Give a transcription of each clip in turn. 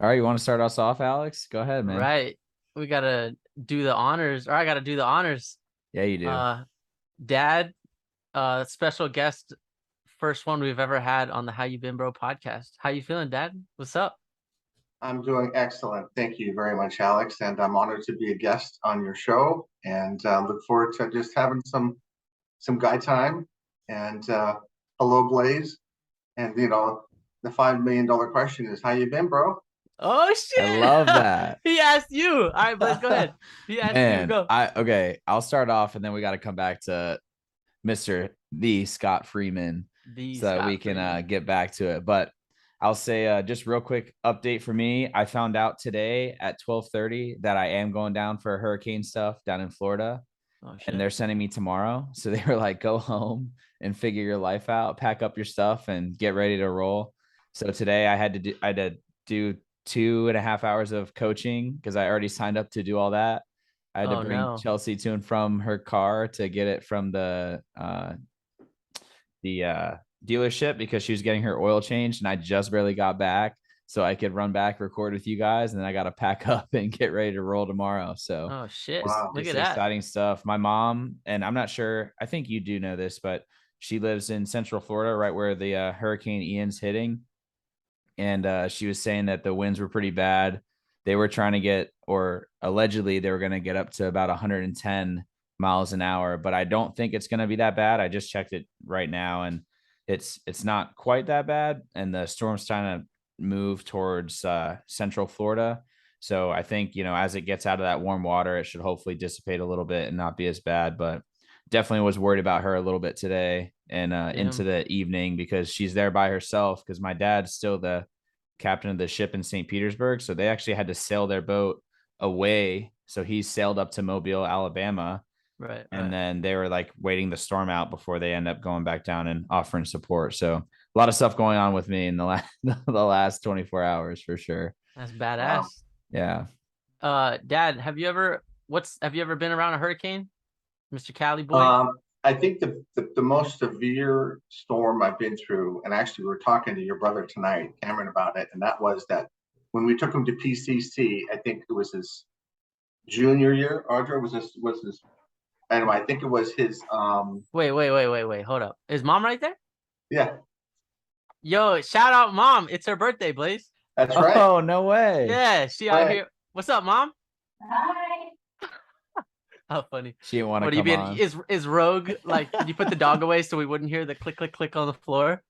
All right, you want to start us off, Alex? Go ahead, man. Right. We gotta do the honors, or I gotta do the honors. Yeah, you do. Uh Dad, special guest, first one we've ever had on the How You Been Bro podcast. How you feeling, Dad? What's up? I'm doing excellent. Thank you very much, Alex. And I'm honored to be a guest on your show and look forward to just having some guy time. And hello, Blaze. And the $5 million question is, how you been, bro? Oh I love shit. that. He asked you. All right, Blaze, go ahead. He asked you. Man, Go. I'll start off and then we got to come back to Mr. the Scott Freeman The so that we Scott can Freeman. get back to it. But I'll say just real quick update for me. I found out today at 12:30 that I am going down for hurricane stuff down in Florida, Oh and shit. they're sending me tomorrow. So they were like, go home and figure your life out, pack up your stuff and get ready to roll. So today I had to do 2.5 hours of coaching because I already signed up to do all that. I had to Oh bring no. Chelsea to and from her car to get it from the dealership because she was getting her oil changed, and I just barely got back so I could run back, record with you guys, and then I got to pack up and get ready to roll tomorrow. So Oh shit. just Wow. Look just at that. exciting stuff. My mom, and I'm not sure, I think you do know this, but she lives in Central Florida, right where the Hurricane Ian's hitting, and she was saying that the winds were pretty bad. They were trying to get, or allegedly, they were going to get up to about 110 miles an hour, but I don't think it's going to be that bad. I just checked it right now, and it's not quite that bad. And the storm's trying to move towards Central Florida, so I think as it gets out of that warm water, it should hopefully dissipate a little bit and not be as bad. But definitely was worried about her a little bit today and into Damn. the evening because she's there by herself because my dad's still the captain of the ship in St. Petersburg. So they actually had to sail their boat away. So he sailed up to Mobile, Alabama. Right, And right. then they were like waiting the storm out before they end up going back down and offering support. So a lot of stuff going on with me in the last the last 24 hours for sure. That's Wow. badass. Yeah. Dad, have you ever been around a hurricane? Mr. Cali boy? Um, I think the most severe storm I've been through, and actually we were talking to your brother tonight, Cameron, about it, and that was that when we took him to PCC, I think it was his junior year. Audra was his anyway. I think it was his. Wait. Hold up. Is mom right there? Yeah, Yo, shout out mom. It's her birthday, Blaze. that's right. Oh, no way. Yeah, she out Right. here. What's up, mom? Hi. How funny. She didn't want to What are you come being on. is Rogue like did you put the dog away so we wouldn't hear the click click click on the floor?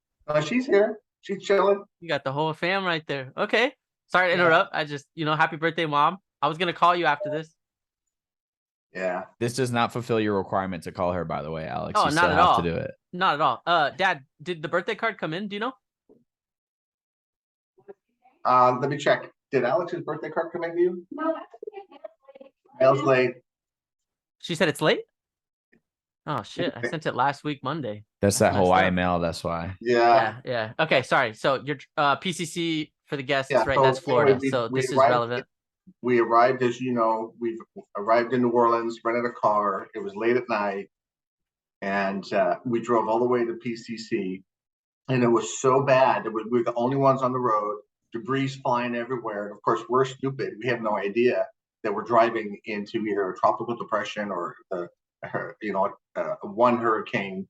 She's here. She's chilling. You got the whole fam right there. Okay. Sorry to Yeah. interrupt. I just, happy birthday, mom. I was gonna call you after this. Yeah. This does not fulfill your requirement to call her, by the way, Alex. Oh, You not still at have to all. do it. Not at all. Dad, did the birthday card come in? Do you know? Let me check. Did Alex's birthday card come in to you? No, that's okay. Mail's late. She said it's late. Oh shit. I sent it last week, Monday. That's That's that messed Hawaii up. mail. That's why. Yeah. Yeah. Okay, sorry. So your PCC for the guests, Yeah. right? That's So anyway, Florida. So we this is arrived. relevant. We arrived, as you know, we've arrived in New Orleans, rented a car. It was late at night, and we drove all the way to PCC. And it was so bad that we were the only ones on the road. Debris flying everywhere. And of course, we're stupid. We have no idea that we're driving into either a tropical depression or one hurricane.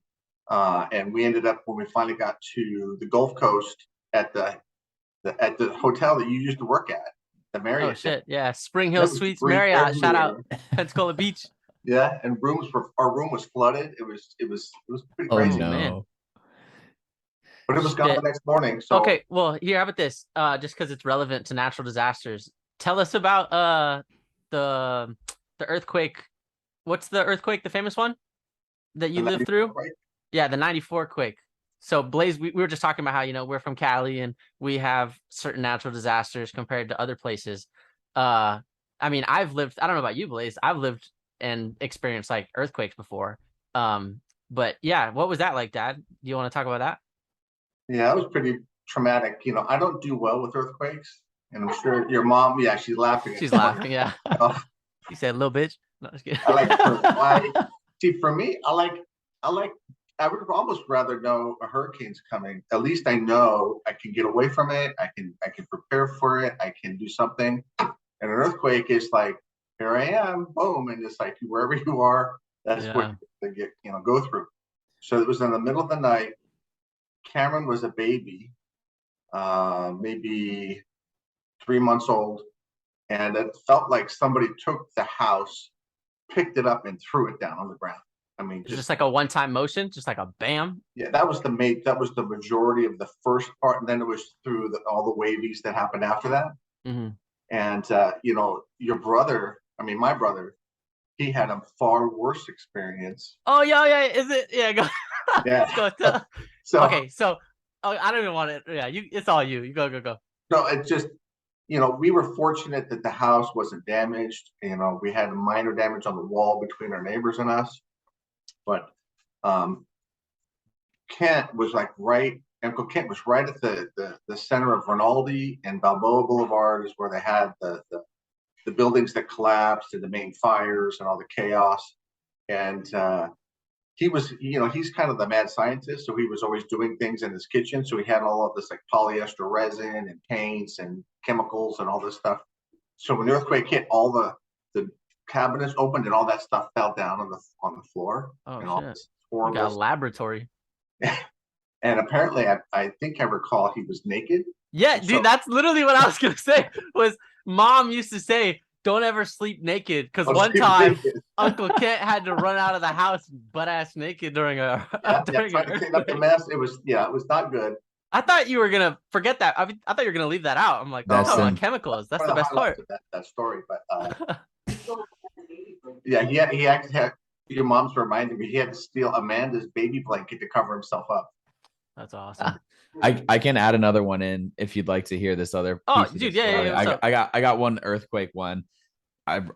And we ended up when we finally got to the Gulf Coast at the hotel that you used to work at, the Oh Marriott. shit. Yeah. Spring Hill There was Suites debris Marriott. Shout out everywhere. Pensacola Beach. Yeah, and our room was flooded. It was pretty Oh Oh crazy, man. no. but it was gone the Shit. next morning. So Okay, well, here, how about this? Just because it's relevant to natural disasters. Tell us about the the earthquake. What's the earthquake, the famous one that the you night lived before, through? right? Yeah, the 94 quake. So Blaze, we were just talking about how, we're from Cali and we have certain natural disasters compared to other places. I mean, I don't know about you, Blaze. I've lived and experienced like earthquakes before. But yeah, what was that like, Dad? Do you want to talk about that? Yeah, it was pretty traumatic. I don't do well with earthquakes, and I'm sure your mom. Yeah, she's laughing at She's me. laughing, yeah. Uh, He said, little bitch. No, just kidding. I like. See, for me, I like I would almost rather know a hurricane's coming. At least I know I can get away from it. I can prepare for it. I can do something. And an earthquake is like, here I am, boom, and it's like wherever you are, that's what you get, go through. So it was in the middle of the night. Cameron was a baby, maybe 3 months old, and it felt like somebody took the house, picked it up, and threw it down on the ground. I mean, just like a one-time motion, just like a bam. Yeah, that was the majority of the first part, and then it was through all the wavies that happened after that. Mm-hmm. And your brother, my brother, he had a far worse experience. Oh yeah, is it? Yeah, go. Yeah. Go okay, so I don't even want it. Yeah, it's all you. You go. No, it just, we were fortunate that the house wasn't damaged. We had minor damage on the wall between our neighbors and us. But Kent was like Uncle Kent was right at the center of Rinaldi and Balboa Boulevard is where they had the buildings that collapsed and the main fires and all the chaos. And he was, he's kind of the mad scientist. So he was always doing things in his kitchen. So he had all of this like polyester resin and paints and chemicals and all this stuff. So when the earthquake hit, all the cabinets opened and all that stuff fell down on the floor. Oh, and all shit. this We got a laboratory. And apparently, I think I recall he was naked. Yeah, dude, that's literally what I was gonna say. Was Mom used to say, "Don't ever sleep naked," because one time Uncle Kent had to run out of the house butt ass naked during a trying to clean up the mess. It was not good. I thought you were gonna forget that. I thought you were gonna leave that out. I'm like, that's talking about chemicals. That's the best part. That story, but yeah, he actually had. Your mom's reminded me he had to steal Amanda's baby blanket to cover himself up. That's awesome. I can add another one in if you'd like to hear this other. Oh, dude, yeah. I got one earthquake one.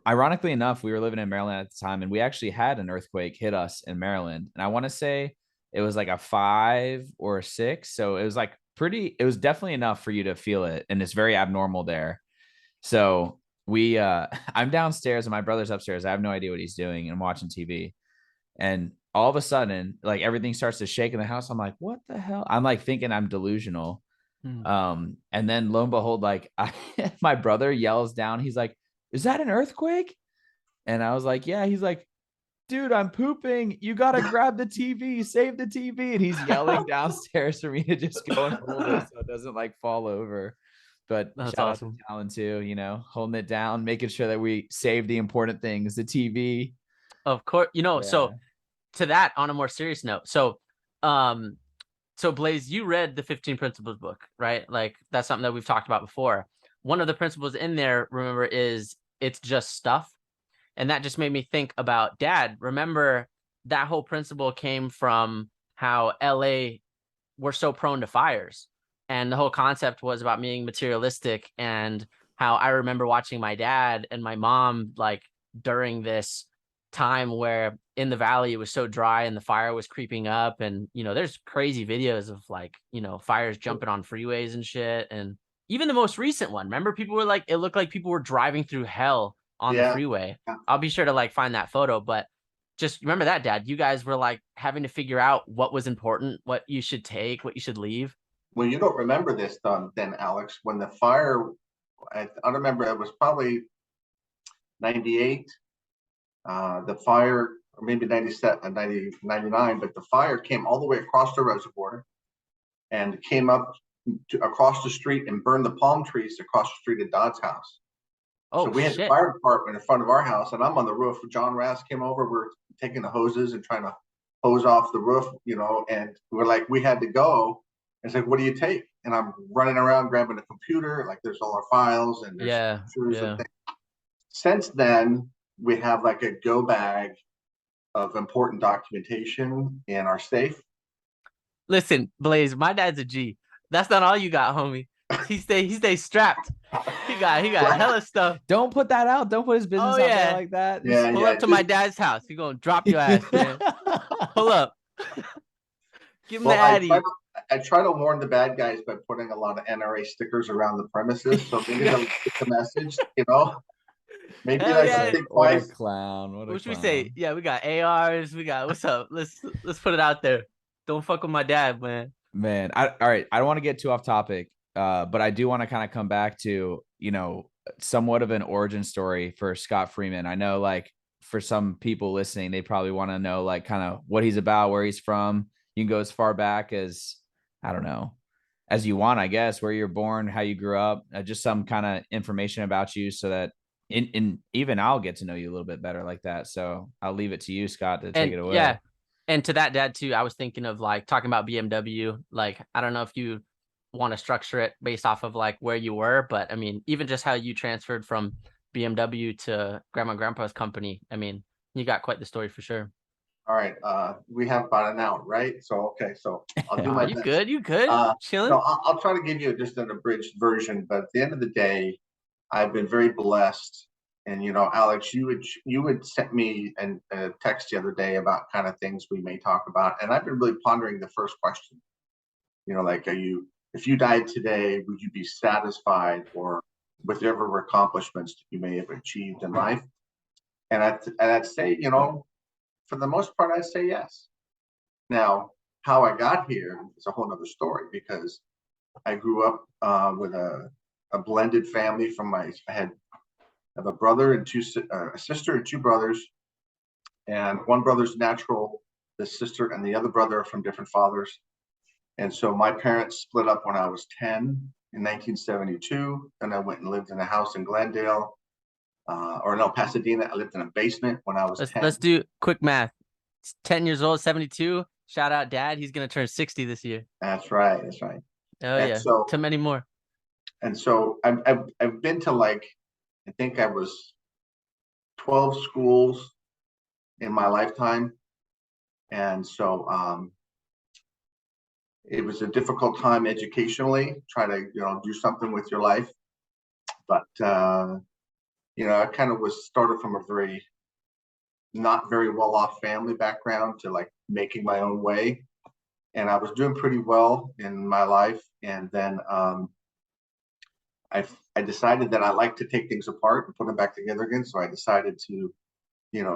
Ironically enough, we were living in Maryland at the time, and we actually had an earthquake hit us in Maryland, and I want to say it was like a 5 or a 6, so it was like pretty. It was definitely enough for you to feel it, and it's very abnormal there. So I'm downstairs and my brother's upstairs. I have no idea what he's doing, and I'm watching TV, and all of a sudden, like everything starts to shake in the house. I'm like, what the hell? I'm like thinking I'm delusional. And then lo and behold, like my brother yells down. He's like, "Is that an earthquake?" And I was like, "Yeah." He's like, "Dude, I'm pooping. You got to grab the TV, save the TV." And he's yelling downstairs for me to just go and hold it so it doesn't like fall over. But that's shout awesome. out to Talon too, holding it down, making sure that we save the important things, the TV. Of course, so to that, on a more serious note, so Blaze, you read the 15 Principles book, right? Like that's something that we've talked about before. One of the principles in there, remember, is it's just stuff. And that just made me think about Dad. Remember that whole principle came from how LA were so prone to fires. And the whole concept was about being materialistic, and how I remember watching my dad and my mom like during this time where in the valley it was so dry and the fire was creeping up, and there's crazy videos of like fires jumping on freeways and shit. And even the most recent one, remember, people were like, it looked like people were driving through hell on the freeway. I'll be sure to like find that photo, but just remember that, Dad, you guys were like having to figure out what was important, what you should take, what you should leave. Well, you don't remember this then, Alex, when the fire, I remember it was probably 98, the fire, or maybe 97, 99, but the fire came all the way across the reservoir and came up across the street and burned the palm trees across the street at Dodd's house. Oh, so we had the fire department in front of our house, and I'm on the roof. John Rass came over. We're taking the hoses and trying to hose off the roof, and we're like, we had to go. It's like, what do you take? And I'm running around grabbing a computer, like there's all our files and there's pictures and things. Since then, we have like a go bag of important documentation in our safe. Listen, Blaze, my dad's a G. That's not all you got, homie. He stays strapped. He got hella stuff. Don't put that out. Don't put his business out there like that. Pull up to my dad's house. He's gonna drop your ass, man. Pull up. Give him the Addy. I try to warn the bad guys by putting a lot of NRA stickers around the premises, so maybe they'll get the message, Maybe I should think twice. What a clown. What should we say? Yeah, we got ARs. We got, what's up? Let's put it out there. Don't fuck with my dad, man. Man, all right. I don't want to get too off topic, but I do want to kind of come back to, somewhat of an origin story for Scott Freeman. I know, like, for some people listening, they probably want to know, like, kind of what he's about, where he's from. You can go as far back as, I don't know, as you want, I guess, where you're born, how you grew up, just some kind of information about you, so that in even I'll get to know you a little bit better like that. So I'll leave it to you, Scott, to take And it away. yeah, and to that, Dad, too, I was thinking of like talking about BMW. Like, I don't know if you want to structure it based off of like where you were, but I mean, even just how you transferred from BMW to grandma and grandpa's company. I mean, you got quite the story for sure. All right, we have about an hour, right? So, okay, so I'll do my You best. good? You good? Chilling? No, I'll try to give you just an abridged version, but at the end of the day, I've been very blessed. And, Alex, you would sent me a text the other day about kind of things we may talk about. And I've been really pondering the first question, like, if you died today, would you be satisfied or with whatever accomplishments you may have achieved in life? And I'd say, for the most part, I'd say yes. Now, how I got here is a whole nother story, because I grew up with a blended family. I have a brother and a sister and two brothers, and one brother's natural, the sister and the other brother are from different fathers. And so my parents split up when I was 10 in 1972. Then I went and lived in a house in Glendale, Pasadena. I lived in a basement when I was 10. Let's do quick math. 10 years old, 72. Shout out, Dad. He's gonna turn 60 this year. That's right. Oh And yeah. so, to many more. And so I've been to, like, I think I was 12 schools in my lifetime. And so it was a difficult time educationally, try to, do something with your life. But, I kind of was started from a very not very well-off family background to, like, making my own way. And I was doing pretty well in my life. And then I decided that I like to take things apart and put them back together again. So I decided to,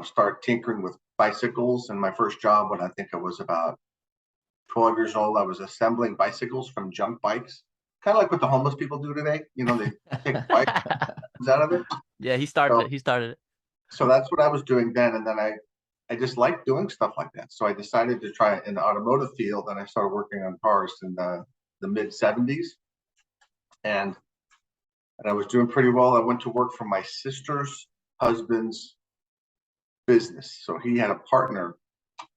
start tinkering with bicycles. And my first job, when I think I was about 12 years old, I was assembling bicycles from junk bikes, kind of like what the homeless people do today. They take bikes out of it. Yeah, he started it. So that's what I was doing then. And then I just liked doing stuff like that. So I decided to try it in the automotive field, and I started working on cars in the mid 70s. And I was doing pretty well. I went to work for my sister's husband's business. So he had a partner,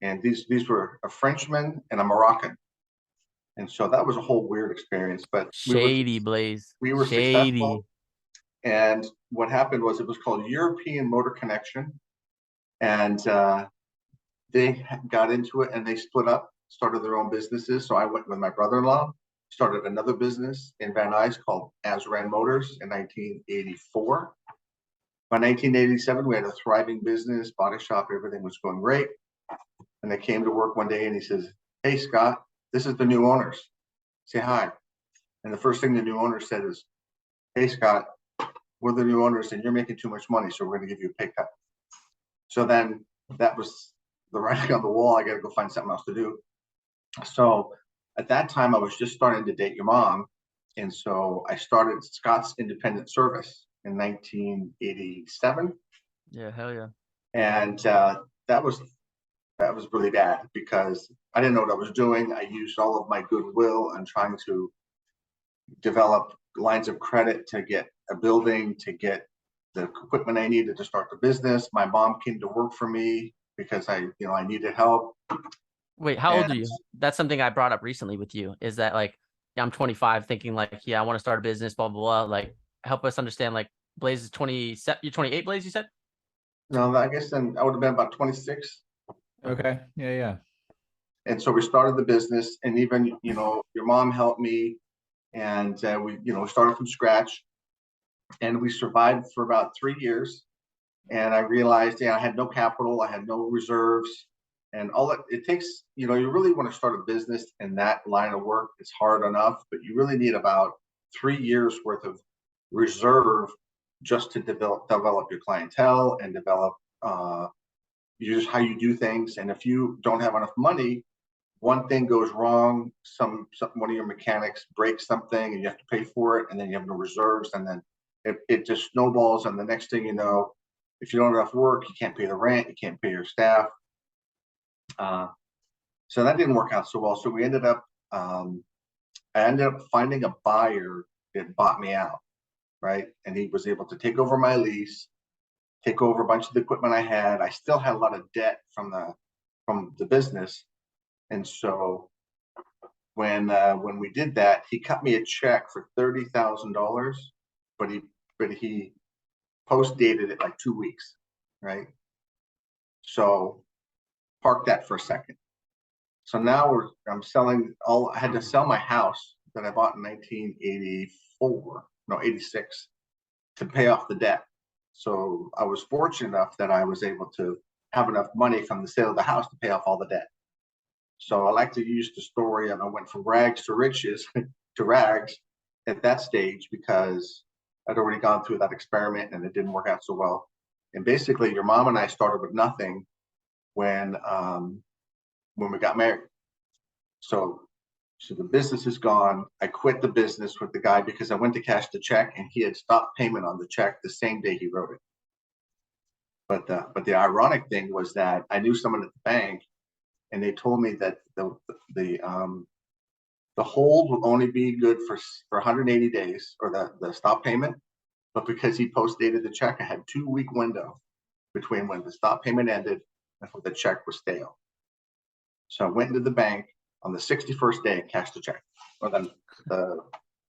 and these were a Frenchman and a Moroccan. And so that was a whole weird experience. But Blaze. We were shady. successful. And what happened was, it was called European Motor Connection. And they got into it and they split up, started their own businesses. So I went with my brother-in-law, started another business in Van Nuys called Azran Motors in 1984. By 1987, we had a thriving business, body shop, everything was going great. And they came to work one day and he says, "Hey, Scott, this is the new owners. Say hi." And the first thing the new owner said is, "Hey, Scott, we're the new owners and you're making too much money, so we're going to give you a pay cut." So then that was the writing on the wall. I got to go find something else to do. So at that time, I was just starting to date your mom. And so I started Scott's Independent Service in 1987. Yeah, hell yeah. And that was really bad, because I didn't know what I was doing. I used all of my goodwill and trying to develop lines of credit to get a building, to get the equipment I needed to start the business. My mom came to work for me because I needed help. Wait, how old are you? That's something I brought up recently with you, is that, like, I'm 25 thinking, like, yeah, I want to start a business, blah, blah, blah. Like, help us understand, like, Blaze is 27. You're 28, Blaze, you said? No, I guess then I would have been about 26. Okay. Yeah. And so we started the business, and even, your mom helped me, and we, started from scratch, and we survived for about 3 years. And I realized, I had no capital, I had no reserves, and all it takes, you really want to start a business in that line of work. It's hard enough, but you really need about 3 years worth of reserve just to develop your clientele and develop just how you do things. And if you don't have enough money, one thing goes wrong, one of your mechanics breaks something and you have to pay for it, and then you have no reserves, and then it just snowballs, and the next thing you know, if you don't have enough work, you can't pay the rent, you can't pay your staff. So that didn't work out so well. So we ended up, I ended up finding a buyer that bought me out, right? And he was able to take over my lease, take over a bunch of the equipment I had. I still had a lot of debt from the business. And so when we did that, he cut me a check for $30,000, but he post dated it like 2 weeks, right? So park that for a second. So now I'm selling I had to sell my house that I bought in 86 to pay off the debt. So I was fortunate enough that I was able to have enough money from the sale of the house to pay off all the debt. So I like to use the story of I went from rags to riches to rags at that stage, because I'd already gone through that experiment and it didn't work out so well. And basically your mom and I started with nothing when we got married. So the business is gone. I quit the business with the guy because I went to cash the check and he had stopped payment on the check the same day he wrote it. But the ironic thing was that I knew someone at the bank, and they told me that the hold will only be good for 180 days, or the stop payment. But because he post dated the check, I had 2-week window between when the stop payment ended and when the check was stale. So I went into the bank on the 61st day and cashed the check. Well, then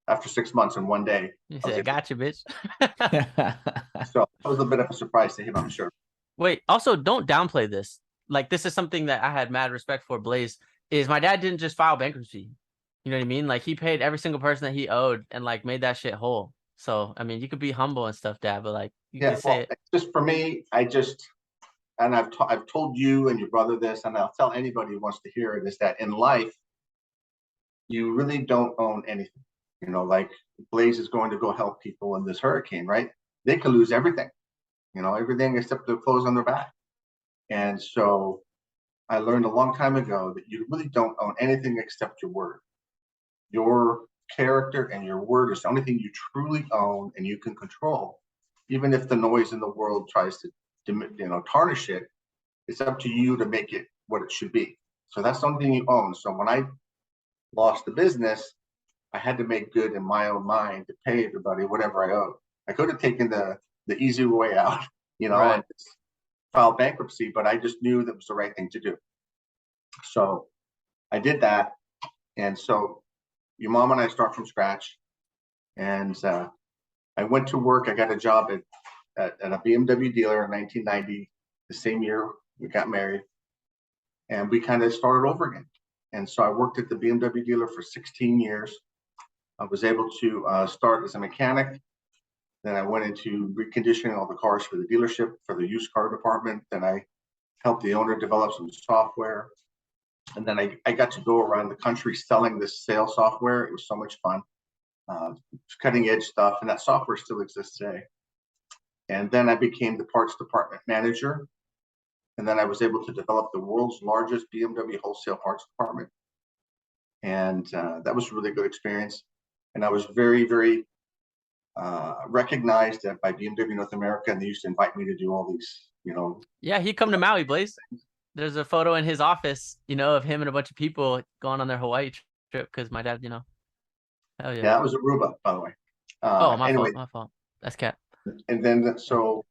after 6 months and 1 day. You said, "Gotcha, bitch." So that was a bit of a surprise to him, I'm sure. Wait, also don't downplay this. Like, this is something that I had mad respect for, Blaze, is my dad didn't just file bankruptcy. You know what I mean? Like, he paid every single person that he owed and like made that shit whole. So, I mean, you could be humble and stuff, Dad, but like, you can say it. Just for me, and I've told you and your brother this, and I'll tell anybody who wants to hear it, is that in life, you really don't own anything. You know, like Blaze is going to go help people in this hurricane, right? They could lose everything, everything except the clothes on their back. And so I learned a long time ago that you really don't own anything except your word. Your character and your word is the only thing you truly own and you can control. Even if the noise in the world tries to tarnish it, it's up to you to make it what it should be. So that's something you own. So when I lost the business, I had to make good in my own mind to pay everybody whatever I owed. I could have taken the easy way out, Right. and filed bankruptcy, but I just knew that was the right thing to do. So I did that. And so your mom and I start from scratch. And I went to work. I got a job at a BMW dealer in 1990, the same year we got married. And we kind of started over again. And so I worked at the BMW dealer for 16 years. I was able to start as a mechanic. Then I went into reconditioning all the cars for the dealership, for the used car department. Then I helped the owner develop some software. And then I got to go around the country selling this sales software. It was so much fun, cutting edge stuff. And that software still exists today. And then I became the parts department manager. And then I was able to develop the world's largest BMW wholesale parts department. And that was a really good experience. And I was very, very recognized by BMW North America, and they used to invite me to do all these, Yeah, he'd come to Maui, Blaze. There's a photo in his office, of him and a bunch of people going on their Hawaii trip because my dad, hell yeah. Yeah, that was Aruba, by the way. My fault. That's Cat. And then so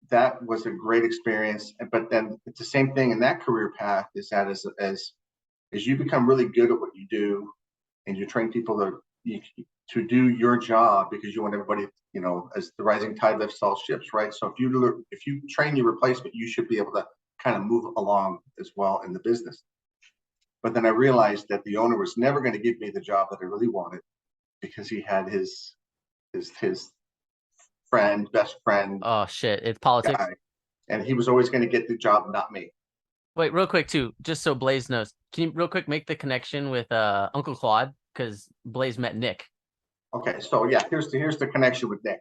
that was a great experience. But then it's the same thing in that career path, is that as you become really good at what you do, and you train people to do your job, because you want everybody, as the rising tide lifts all ships, right? So if you train your replacement, you should be able to kind of move along as well in the business. But then I realized that the owner was never going to give me the job that I really wanted, because he had his best friend. Oh shit, it's politics. Guy, and he was always going to get the job, not me. Wait, real quick too, just so Blaze knows, can you real quick make the connection with Uncle Claude, because Blaze met Nick. Okay, so yeah, here's the connection with Nick.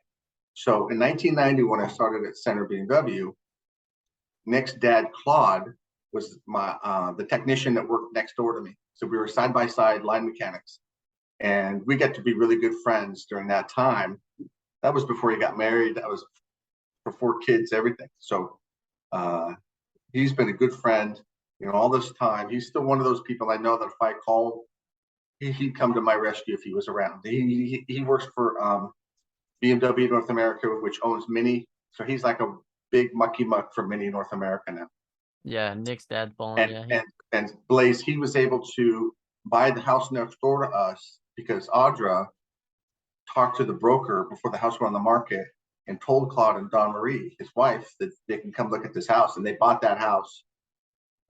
So in 1990, when I started at Center BMW, Nick's dad, Claude, was my the technician that worked next door to me. So we were side by side line mechanics, and we got to be really good friends during that time. That was before he got married. That was before kids, everything. So he's been a good friend, you know, all this time. He's still one of those people I know that if I called, he'd come to my rescue if he was around. He works for BMW North America, which owns Mini. So he's like a big mucky muck for Mini North America now. Yeah, Nick's dad's balling. And Blaze, he was able to buy the house next door to us because Audra talked to the broker before the house went on the market and told Claude and Dawn Marie, his wife, that they can come look at this house, and they bought that house.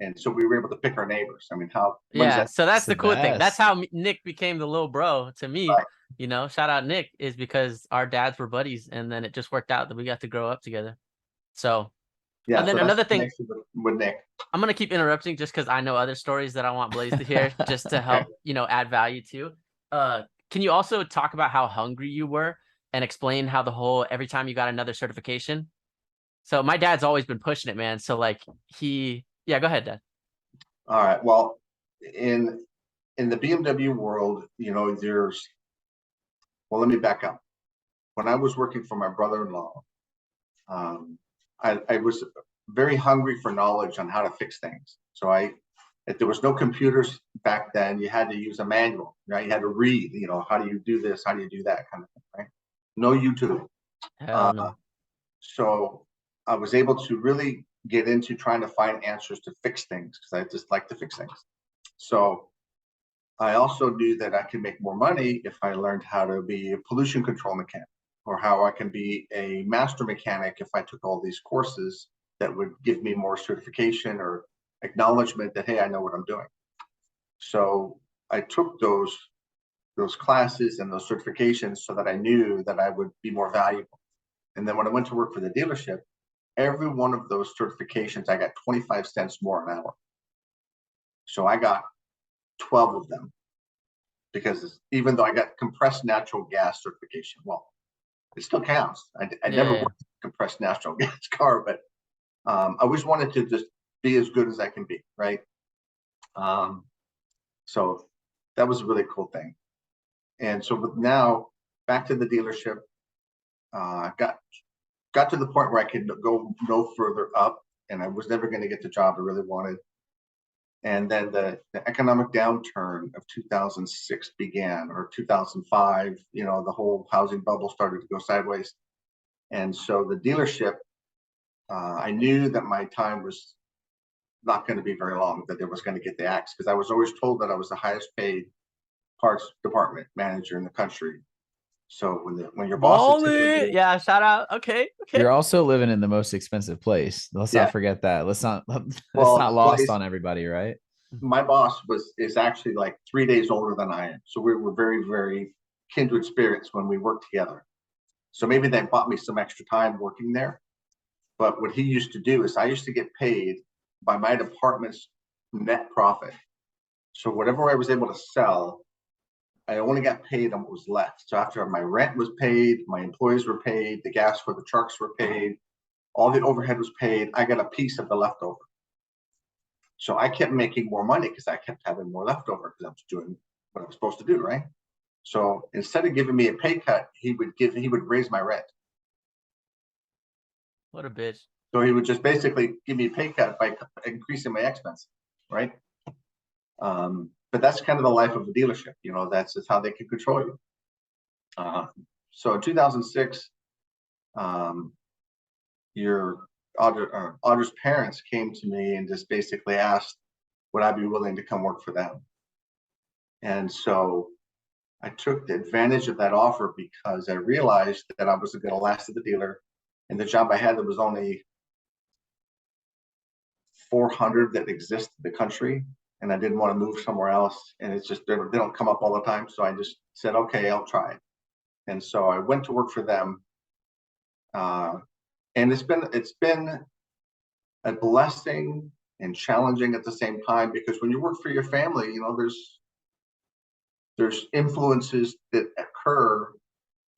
And so we were able to pick our neighbors. I mean, so that's the cool thing. That's best. how Nick became the little bro to me. Right. You know, shout out Nick, is because our dads were buddies, and then it just worked out that we got to grow up together. So yeah. And then so another thing with Nick, I'm gonna keep interrupting just because I know other stories that I want Blaze to hear, just to help, you know, add value to. Can you also talk about how hungry you were and explain how the whole every time you got another certification? So my dad's always been pushing it, man. So like go ahead, Dad. all right. Well, in the BMW world, you know, let me back up. When I was working for my brother-in-law, I was very hungry for knowledge on how to fix things. So if there was no computers back then, you had to use a manual, right? You had to read, you know, how do you do this? How do you do that kind of thing, right? No YouTube. No. So I was able to really get into trying to find answers to fix things because I just like to fix things. So I also knew that I could make more money if I learned how to be a pollution control mechanic, or how I can be a master mechanic if I took all these courses that would give me more certification or acknowledgement that, hey, I know what I'm doing. So I took those classes and those certifications so that I knew that I would be more valuable. And then when I went to work for the dealership, every one of those certifications, I got 25 cents more an hour. So I got 12 of them, because even though I got compressed natural gas certification, well, it still counts. I never worked in a compressed natural gas car, but I always wanted to just be as good as I can be, right? So that was a really cool thing. And so now back to the dealership, got to the point where I could go no further up, and I was never going to get the job I really wanted. And then the economic downturn of 2006 began, or 2005, you know, the whole housing bubble started to go sideways. And so the dealership, I knew that my time was not going to be very long, that it was going to get the axe, because I was always told that I was the highest paid parts department manager in the country. So when your boss is yeah, shout out. Okay. You're also living in the most expensive place. Let's not forget that. Let's not lost on everybody, right? My boss is actually like 3 days older than I am. So we were very, very kindred spirits when we worked together. So maybe that bought me some extra time working there. But what he used to do is I used to get paid by my department's net profit. So whatever I was able to sell, I only got paid on what was left. So after my rent was paid, my employees were paid, the gas for the trucks were paid, all the overhead was paid, I got a piece of the leftover. So I kept making more money because I kept having more leftover because I was doing what I was supposed to do, right? So instead of giving me a pay cut, he would raise my rent. What a bitch. So he would just basically give me a pay cut by increasing my expense, right? But that's kind of the life of a dealership, you know. That's just how they can control you. So in 2006, Audra's parents came to me and just basically asked, would I be willing to come work for them? And so I took the advantage of that offer because I realized that I wasn't going to last at the dealer, and the job I had, there was only 400 that exist in the country, and I didn't want to move somewhere else. And it's just, they don't come up all the time. So I just said, okay, I'll try it. And so I went to work for them. And it's been a blessing and challenging at the same time, because when you work for your family, you know, there's influences that occur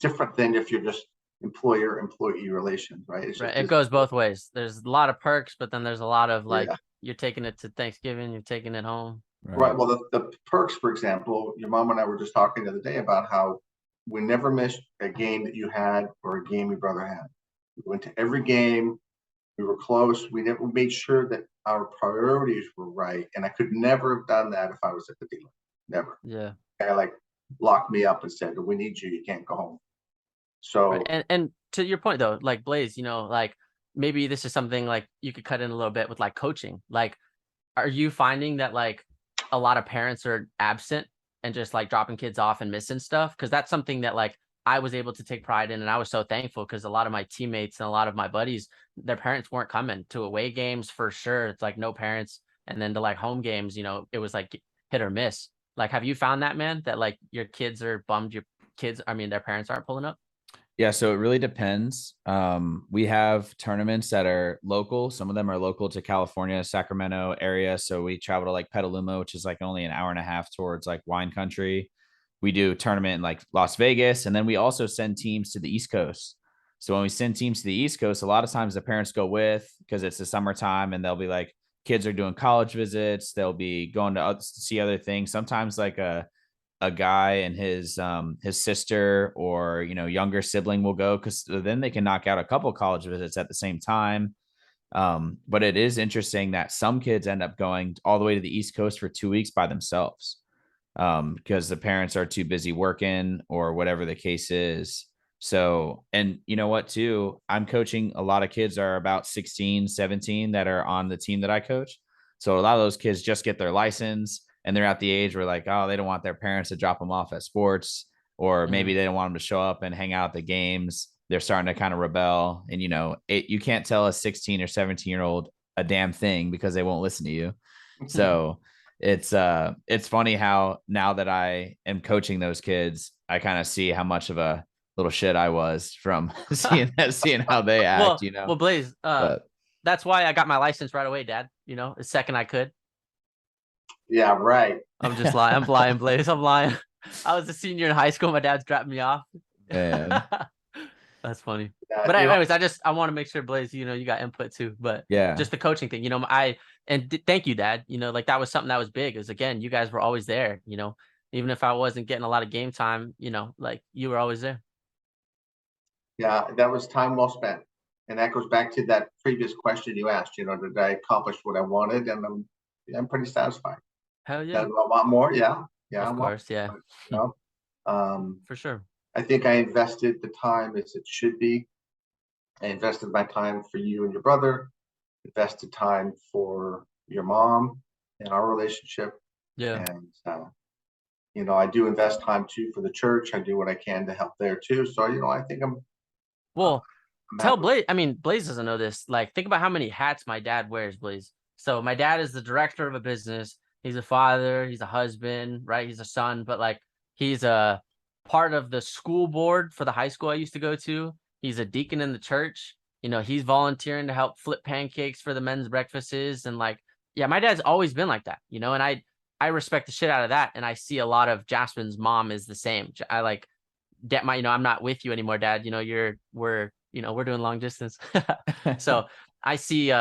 different than if you're just employer-employee relations, right? It goes both ways. There's a lot of perks, but then there's a lot of like you're taking it to Thanksgiving, you're taking it home. Right. Well, the perks, for example, your mom and I were just talking the other day about how we never missed a game that you had or a game your brother had. We went to every game. We were close. We made sure that our priorities were right. And I could never have done that if I was at the dealer. Never. Yeah. I like locked me up and said, we need you. You can't go home. So, right. And to your point though, like Blaze, you know, like maybe this is something like you could cut in a little bit with like coaching. Like, are you finding that like a lot of parents are absent and just like dropping kids off and missing stuff? Because that's something that like I was able to take pride in, and I was so thankful because a lot of my teammates and a lot of my buddies, their parents weren't coming to away games for sure. It's like no parents, and then to like home games, you know, it was like hit or miss. Like, have you found that, man, that like your kids are bummed your kids, I mean, their parents aren't pulling up? Yeah, so it really depends. We have tournaments that are local. Some of them are local to California, Sacramento area. So we travel to like Petaluma, which is like only an hour and a half towards like wine country. We do a tournament in like Las Vegas, and then we also send teams to the East Coast. So when we send teams to the East Coast, a lot of times the parents go with because it's the summertime, and they'll be like, kids are doing college visits. They'll be going to see other things. Sometimes like a guy and his sister or younger sibling will go, because then they can knock out a couple college visits at the same time. But it is interesting that some kids end up going all the way to the East Coast for 2 weeks by themselves, because the parents are too busy working or whatever the case is. So, and you know what too, I'm coaching a lot of kids are about 16 17 that are on the team that I coach. So a lot of those kids just get their license, and they're at the age where like, oh, they don't want their parents to drop them off at sports, or maybe they don't want them to show up and hang out at the games. They're starting to kind of rebel. And you can't tell a 16 or 17-year-old a damn thing because they won't listen to you. So it's funny how now that I am coaching those kids, I kind of see how much of a little shit I was from seeing how they act. Well, Blaze, But that's why I got my license right away, Dad. The second I could. yeah, right. I'm just lying. I'm lying, Blaze. I'm lying. I was a senior in high school. My dad's dropped me off. Man. That's funny. Yeah, But anyways, I want to make sure, Blaze, you got input too. But yeah, just the coaching thing, thank you, Dad. Like that was something that was big. Is again, you guys were always there. Even if I wasn't getting a lot of game time, like you were always there. Yeah, that was time well spent. And that goes back to that previous question you asked, did I accomplish what I wanted? And I'm pretty satisfied. Hell yeah. Do I want more? Yeah. Yeah. Of course. Yeah. For sure. I think I invested the time as it should be. I invested my time for you and your brother, invested time for your mom and our relationship. Yeah. And, I do invest time too for the church. I do what I can to help there too. So, I think I'm. Well, I'm tell happy. Blaze. I mean, Blaze doesn't know this. Like, think about how many hats my dad wears, Blaze. So my dad is the director of a business. He's a father. He's a husband, right? He's a son, but like he's a part of the school board for the high school I used to go to. He's a deacon in the church. He's volunteering to help flip pancakes for the men's breakfasts. And like, yeah, my dad's always been like that, and I respect the shit out of that. And I see a lot of Jasmine's mom is the same. I like I'm not with you anymore, Dad. We're doing long distance. So I see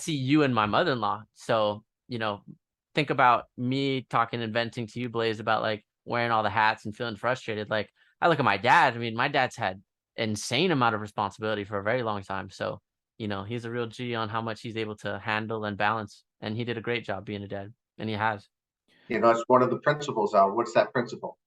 you and my mother-in-law. So, think about me talking and venting to you, Blaze, about like wearing all the hats and feeling frustrated. Like I look at my dad. I mean, my dad's had insane amount of responsibility for a very long time. So, he's a real G on how much he's able to handle and balance. And he did a great job being a dad. And he has. It's one of the principles. What's that principle?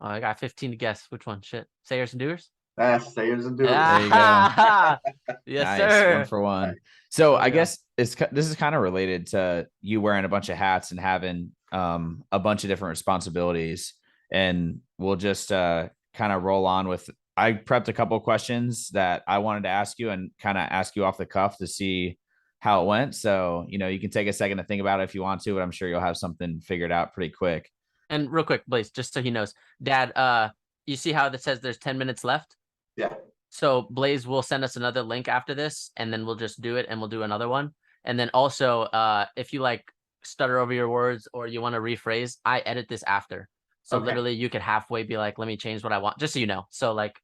I got 15 to guess. Which one? Shit. Sayers and doers? Sayers and doers. There you go. Yes, Nice. sir. 1 for 1. So I Yeah. guess this is kind of related to you wearing a bunch of hats and having a bunch of different responsibilities. And we'll just kind of roll on with, I prepped a couple of questions that I wanted to ask you and kind of ask you off the cuff to see how it went. So, you can take a second to think about it if you want to, but I'm sure you'll have something figured out pretty quick. And real quick, Blaze, just so he knows, Dad, you see how that says there's 10 minutes left? Yeah. So Blaze will send us another link after this, and then we'll just do it, and we'll do another one. And then also, if you like stutter over your words or you want to rephrase, I edit this after. So Okay. literally you could halfway be like, let me change what I want, just so you know. So like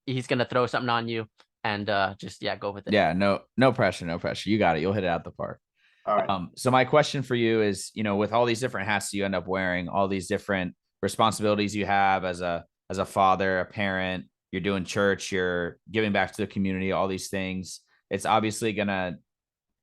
he's going to throw something on you and just, go with it. Yeah, no pressure. You got it. You'll hit it out the park. All right. So my question for you is, with all these different hats you end up wearing, all these different responsibilities you have as a father, a parent, you're doing church, you're giving back to the community, all these things. It's obviously gonna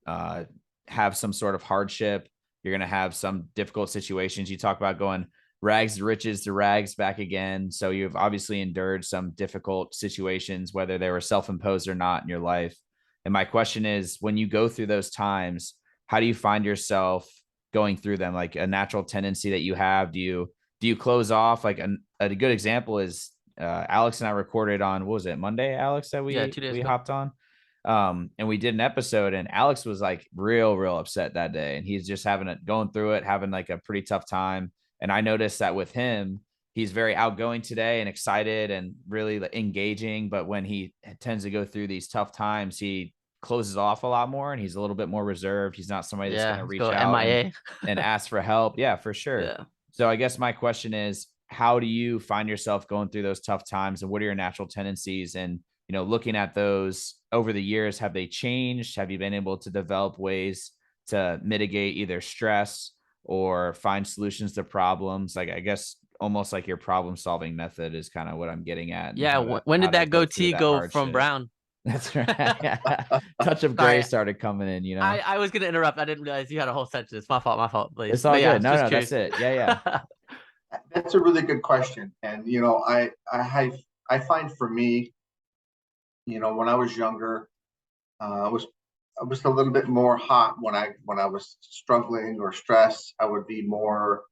have some sort of hardship. You're gonna have some difficult situations. You talk about going rags to riches to rags back again. So you've obviously endured some difficult situations, whether they were self-imposed or not in your life. And my question is, when you go through those times, how do you find yourself going through them? Like a natural tendency that you have? Do you close off? Like a good example is Alex and I recorded on, what was it, Monday, Alex, that Yeah, 2 days we ago. hopped on. And we did an episode, and Alex was like real upset that day, and he's just going through it, having like a pretty tough time. And I noticed that with him, he's very outgoing today and excited and really engaging. But when he tends to go through these tough times, he closes off a lot more, and he's a little bit more reserved. He's not somebody that's going Yeah, to let's reach go out MIA. and ask for help. Yeah, for sure. Yeah. So I guess my question is, how do you find yourself going through those tough times, and what are your natural tendencies? And, looking at those over the years, have they changed? Have you been able to develop ways to mitigate either stress or find solutions to problems? Like, I guess almost like your problem solving method is kind of what I'm getting at. And Yeah. When how did to that go through goatee that go from hardship. brown? That's right. Touch of gray Sorry. started coming in, I was gonna interrupt. I didn't realize you had a whole sentence. My fault, Blaze. It's all But yeah, I good. was No, just no, curious. that's it. Yeah. That's a really good question. And, I find for me, when I was younger, I was a little bit more hot when I was struggling or stressed. I would be more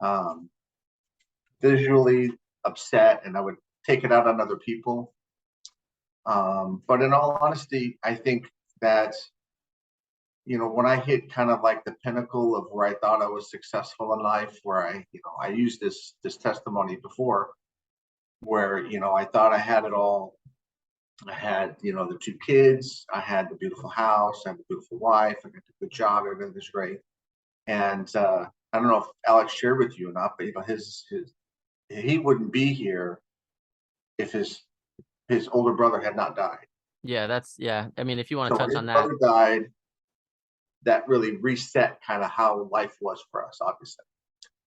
um, visually upset, and I would take it out on other people. But in all honesty, I think that, when I hit kind of like the pinnacle of where I thought I was successful in life, where I used this testimony before, where, I thought I had it all. I had, the 2 kids, I had the beautiful house, I had the beautiful wife, I got the good job, everything was great. And I don't know if Alex shared with you or not, but he wouldn't be here if his older brother had not died. Yeah. I mean, if you want to So when touch his on that. brother died, that really reset kind of how life was for us, obviously.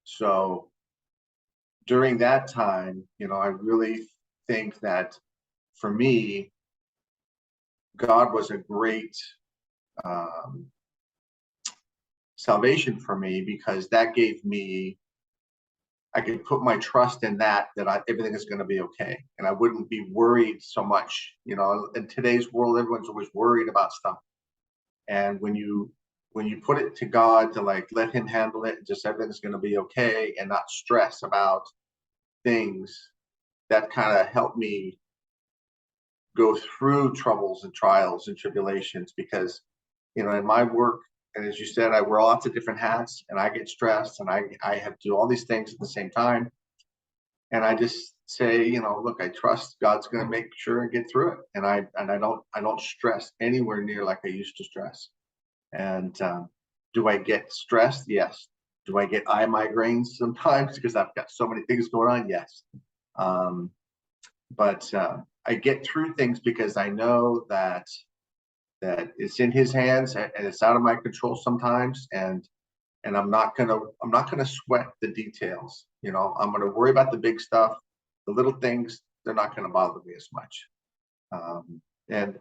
So during that time, I really think that for me, God was a great salvation for me, because that gave me, I could put my trust in that everything is going to be okay, and I wouldn't be worried so much. In today's world, everyone's always worried about stuff, and when you put it to God to like let Him handle it, just everything's going to be okay, and not stress about things, that kind of helped me go through troubles and trials and tribulations. Because in my work, and as you said, I wear lots of different hats, and I get stressed, and I have to do all these things at the same time. And I just say, look, I trust God's going to make sure and get through it. And I don't stress anywhere near like I used to stress. And do I get stressed? Yes. Do I get eye migraines sometimes because I've got so many things going on? Yes. But I get through things because I know that it's in His hands, and it's out of my control sometimes. And I'm not gonna sweat the details. I'm gonna worry about the big stuff. The little things, they're not gonna bother me as much. And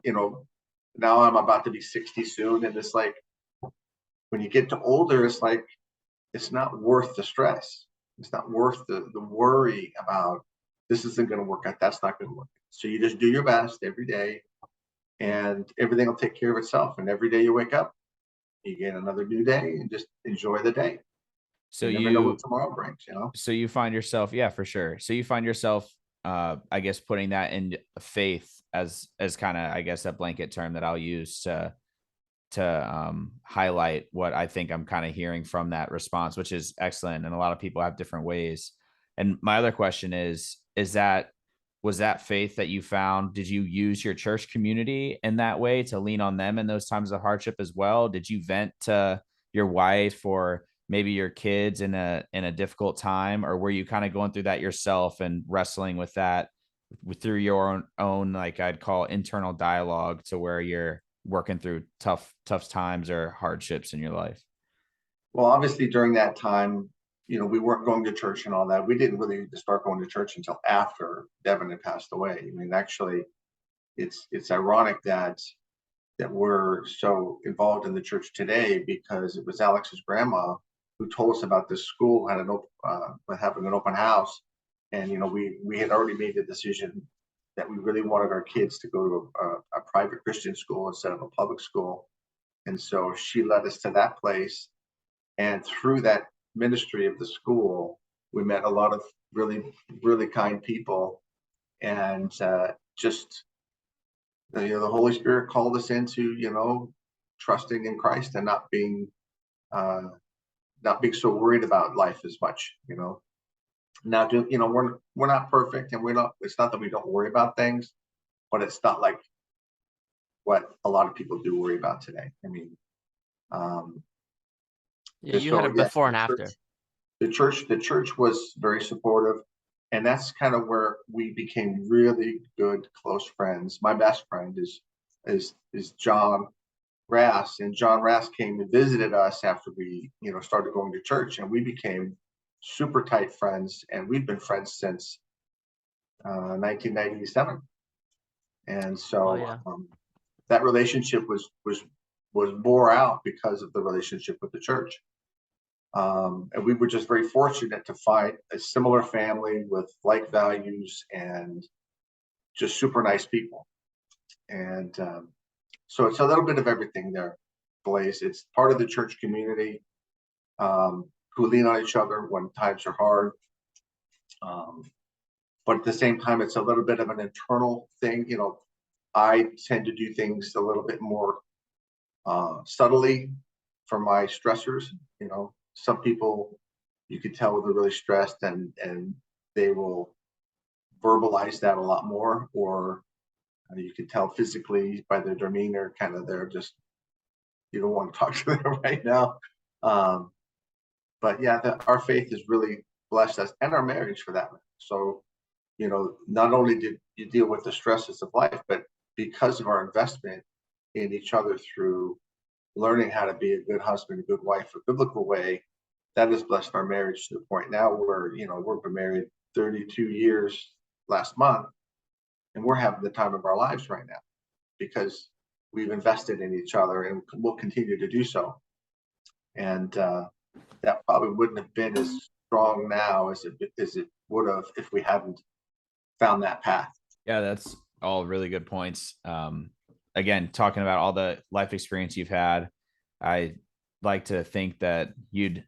now I'm about to be 60 soon, and it's like, when you get to older, it's like, it's not worth the stress. It's not worth the worry about, this isn't going to work out, that's not going to work. So you just do your best every day, and everything will take care of itself. And every day you wake up, you get another new day, and just enjoy the day. So you never know what tomorrow brings, So you find yourself, yeah, for sure. So you find yourself, I guess, putting that in faith as kind of, I guess, a blanket term that I'll use to highlight what I think I'm kind of hearing from that response, which is excellent. And a lot of people have different ways. And my other question was that faith that you found, did you use your church community in that way to lean on them in those times of hardship as well? Did you vent to your wife or maybe your kids in a difficult time, or were you kind of going through that yourself and wrestling with that through your own, like I'd call internal dialogue, to where you're working through tough times or hardships in your life? Well, obviously during that time, we weren't going to church and all that. We didn't really start going to church until after Devin had passed away. I mean, actually, it's ironic that we're so involved in the church today, because it was Alex's grandma who told us about this school had having an open house, and we had already made the decision that we really wanted our kids to go to a private Christian school instead of a public school, and so she led us to that place, and through that ministry of the school, we met a lot of really, really kind people, and just the Holy Spirit called us into trusting in Christ and not being so worried about life as much. Not doing, we're not perfect, and it's not that we don't worry about things, but it's not like what a lot of people do worry about today. I mean, you had a before and after. The church was very supportive, and that's kind of where we became really good, close friends. My best friend is John Rass, and John Rass came and visited us after we started going to church, and we became super tight friends, and we've been friends since 1997. And so that relationship was bore out because of the relationship with the church. And we were just very fortunate to find a similar family with like values and just super nice people. And so it's a little bit of everything there, Blaze. It's part of the church community who lean on each other when times are hard. But at the same time, it's a little bit of an internal thing. I tend to do things a little bit more subtly for my stressors. Some people, you could tell they're really stressed, and they will verbalize that a lot more, or you can tell physically by their demeanor, kind of they're just, you don't want to talk to them right now. But yeah, our faith has really blessed us, and our marriage for that matter. So, not only did you deal with the stresses of life, but because of our investment in each other through learning how to be a good husband, a good wife, a biblical way, that has blessed our marriage to the point now where, we've been married 32 years last month, and we're having the time of our lives right now because we've invested in each other, and we'll continue to do so. And that probably wouldn't have been as strong now as it would have if we hadn't found that path. Yeah, that's all really good points. Again, talking about all the life experience you've had, I like to think that you'd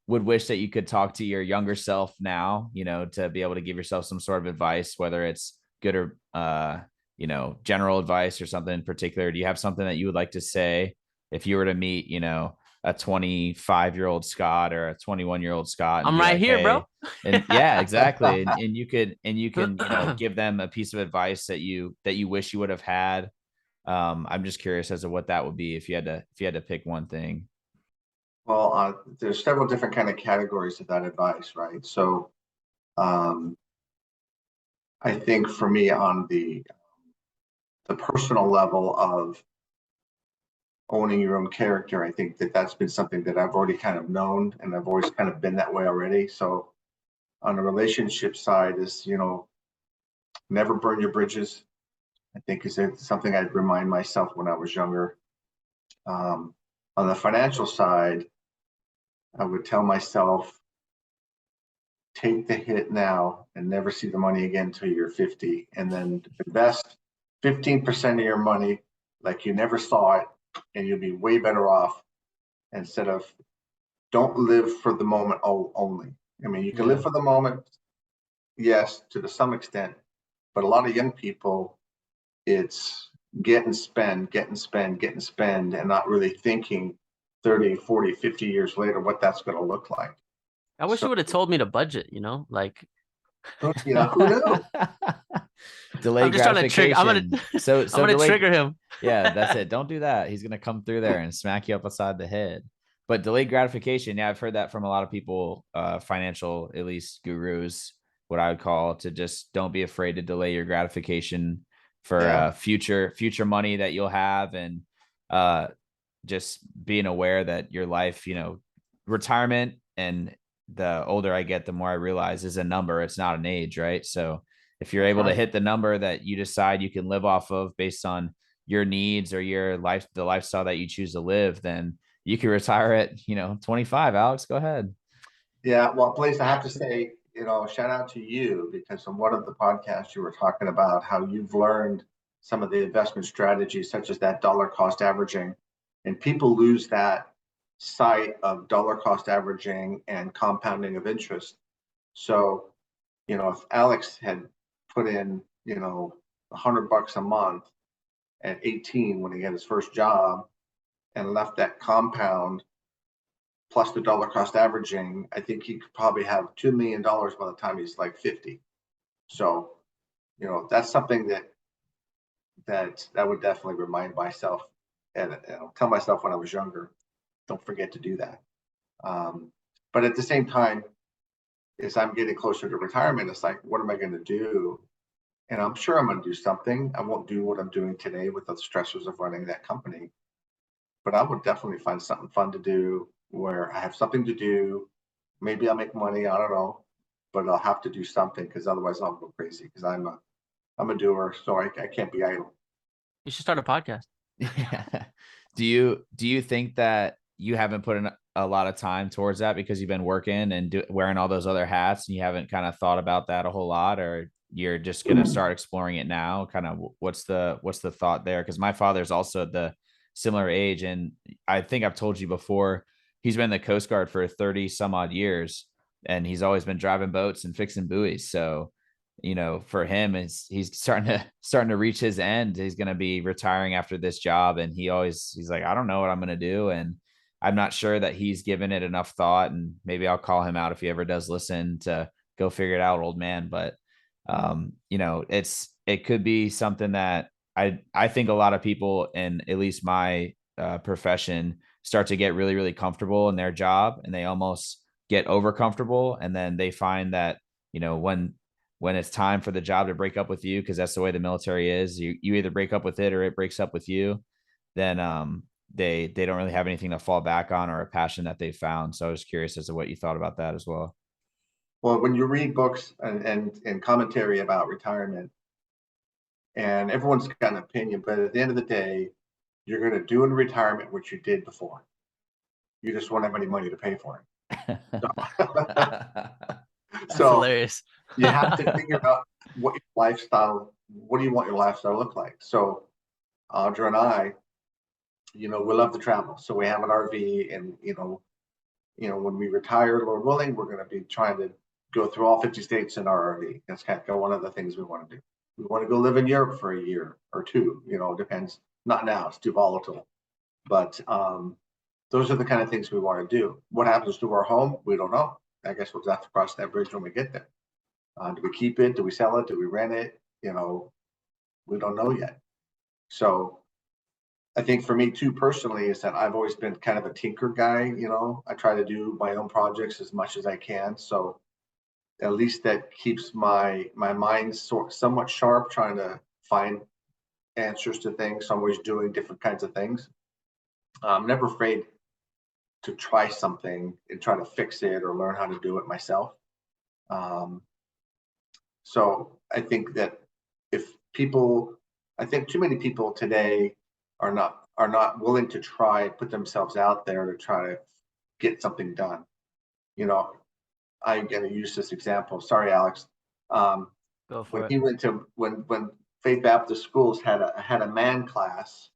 would wish that you could talk to your younger self now, to be able to give yourself some sort of advice, whether it's good or, general advice or something in particular. Do you have something that you would like to say if you were to meet, a 25-year-old Scott or a 21-year-old Scott? I'm right here, bro. And yeah, exactly. And you can, give them a piece of advice that you wish you would have had. I'm just curious as to what that would be if you had to pick one thing. Well, there's several different kind of categories of that advice, right? So, I think for me on the personal level of owning your own character, I think that's been something that I've already kind of known, and I've always kind of been that way already. So on the relationship side is, never burn your bridges, I think is something I'd remind myself when I was younger. On the financial side, I would tell myself, take the hit now and never see the money again until you're 50, and then invest 15% of your money like you never saw it, and you'll be way better off. Instead of, don't live for the moment only. I mean, you can live for the moment, yes, to some extent, but a lot of young people, it's get and spend, and not really thinking 30, 40, 50 years later what that's going to look like. I wish you would have told me to budget, like. Who knew? Delayed gratification. I'm gonna trigger him. Yeah, that's it. Don't do that. He's gonna come through there and smack you up upside the head. But delayed gratification, yeah, I've heard that from a lot of people, financial, at least gurus, what I would call, to just don't be afraid to delay your gratification for future money that you'll have, and just being aware that your life, retirement, and the older I get, the more I realize is a number. It's not an age, right? So if you're able to hit the number that you decide you can live off of based on your needs or your life, the lifestyle that you choose to live, then you can retire at, 25. Alex, go ahead. Yeah, well, Blaze, I have to say, shout out to you, because on one of the podcasts you were talking about how you've learned some of the investment strategies, such as that dollar cost averaging, and people lose that sight of dollar cost averaging and compounding of interest. So, if Alex had put in, $100 a month at 18 when he had his first job and left that compound plus the dollar cost averaging, I think he could probably have $2 million by the time he's like 50. So, that's something that I would definitely remind myself and tell myself when I was younger, don't forget to do that. But at the same time, as I'm getting closer to retirement, it's like, what am I going to do? And I'm sure I'm going to do something. I won't do what I'm doing today with the stressors of running that company, but I would definitely find something fun to do where I have something to do. Maybe I'll make money, I don't know, but I'll have to do something, because otherwise I'll go crazy, because I'm a doer, so I can't be idle. You should start a podcast. Yeah. Do you think that you haven't put in a lot of time towards that because you've been working and wearing all those other hats, and you haven't kind of thought about that a whole lot, or you're just going to start exploring it now? Kind of what's the thought there? Because my father's also at the similar age, and I think I've told you before, he's been in the Coast Guard for 30 some odd years, and he's always been driving boats and fixing buoys. So, for him, he's starting to reach his end. He's going to be retiring after this job. And he's like, I don't know what I'm going to do. And I'm not sure that he's given it enough thought, and maybe I'll call him out if he ever does listen, to go figure it out, old man. But, it could be something that I think a lot of people in at least my profession start to get really, really comfortable in their job, and they almost get over comfortable. And then they find that, when it's time for the job to break up with you, because that's the way the military is, you either break up with it or it breaks up with you, then they don't really have anything to fall back on or a passion that they found. So I was curious as to what you thought about that as well. Well, when you read books and commentary about retirement, and everyone's got an opinion, but at the end of the day, you're going to do in retirement what you did before. You just won't have any money to pay for it. That's So hilarious. you have to figure out what do you want your lifestyle to look like? So Audra and I, we love to travel. So we have an RV, and, when we retire, Lord willing, we're going to be trying to go through all 50 states in our RV. That's kind of one of the things we want to do. We want to go live in Europe for a year or two, depends. Not now, it's too volatile. But those are the kind of things we want to do. What happens to our home? We don't know. I guess we'll have to cross that bridge when we get there. Do we keep it? Do we sell it? Do we rent it? We don't know yet. So I think for me too, personally, is that I've always been kind of a tinker guy. I try to do my own projects as much as I can. So at least that keeps my mind somewhat sharp, trying to find answers to things. So I'm always doing different kinds of things. I'm never afraid to try something and try to fix it or learn how to do it myself. So I think that I think too many people today are not willing to put themselves out there to try to get something done. I'm going to use this example. Sorry, Alex. Go for it. He went to when Faith Baptist Schools had a man class,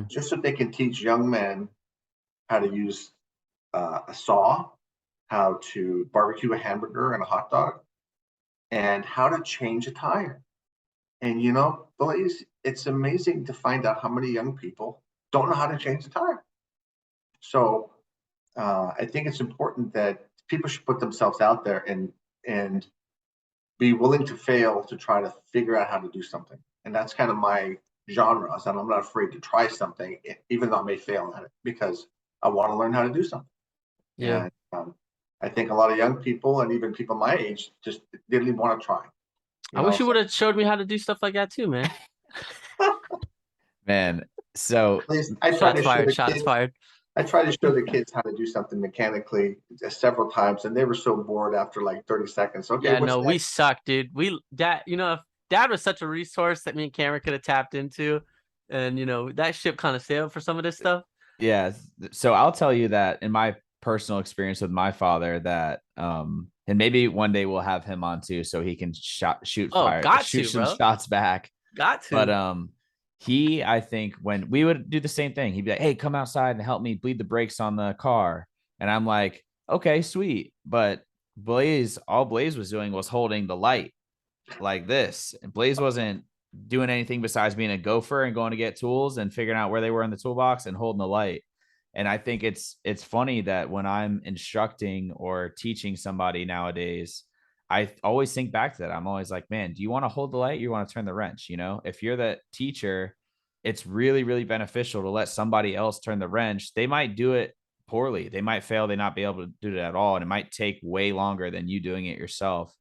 just so they can teach young men how to use a saw, how to barbecue a hamburger and a hot dog, and how to change a tire. And Blaze, it's amazing to find out how many young people don't know how to change a tire. So I think it's important that people should put themselves out there and be willing to fail to try to figure out how to do something. And that's kind of my genre. And I'm not afraid to try something, even though I may fail at it, because I want to learn how to do something. Yeah. And I think a lot of young people, and even people my age, just didn't even want to try. I wish you would have showed me how to do stuff like that too, man. Man, so Please, I try to Shots show fired. the Shots kids. fired. I try to show the kids how to do something mechanically several times, and they were so bored after like 30 seconds. Okay, Yeah, what's no, we next? suck, dude. Dad, if Dad was such a resource that me and Cameron could have tapped into, and that ship kind of sailed for some of this stuff. yeah, so I'll tell you that in my personal experience with my father that and maybe one day we'll have him on too so he can Oh, got shoot to, some bro. shots back. Got But to. I think when we would do the same thing, he'd be like, "Hey, come outside and help me bleed the brakes on the car." And I'm like, "Okay, sweet." But all Blaze was doing was holding the light like this. And Blaze wasn't doing anything besides being a gopher and going to get tools and figuring out where they were in the toolbox and holding the light. And I think it's funny that when I'm instructing or teaching somebody nowadays, I always think back to that. I'm always like, man, do you want to hold the light? You want to turn the wrench? If you're the teacher, it's really, really beneficial to let somebody else turn the wrench. They might do it poorly. They might fail. They not be able to do it at all. And it might take way longer than you doing it yourself.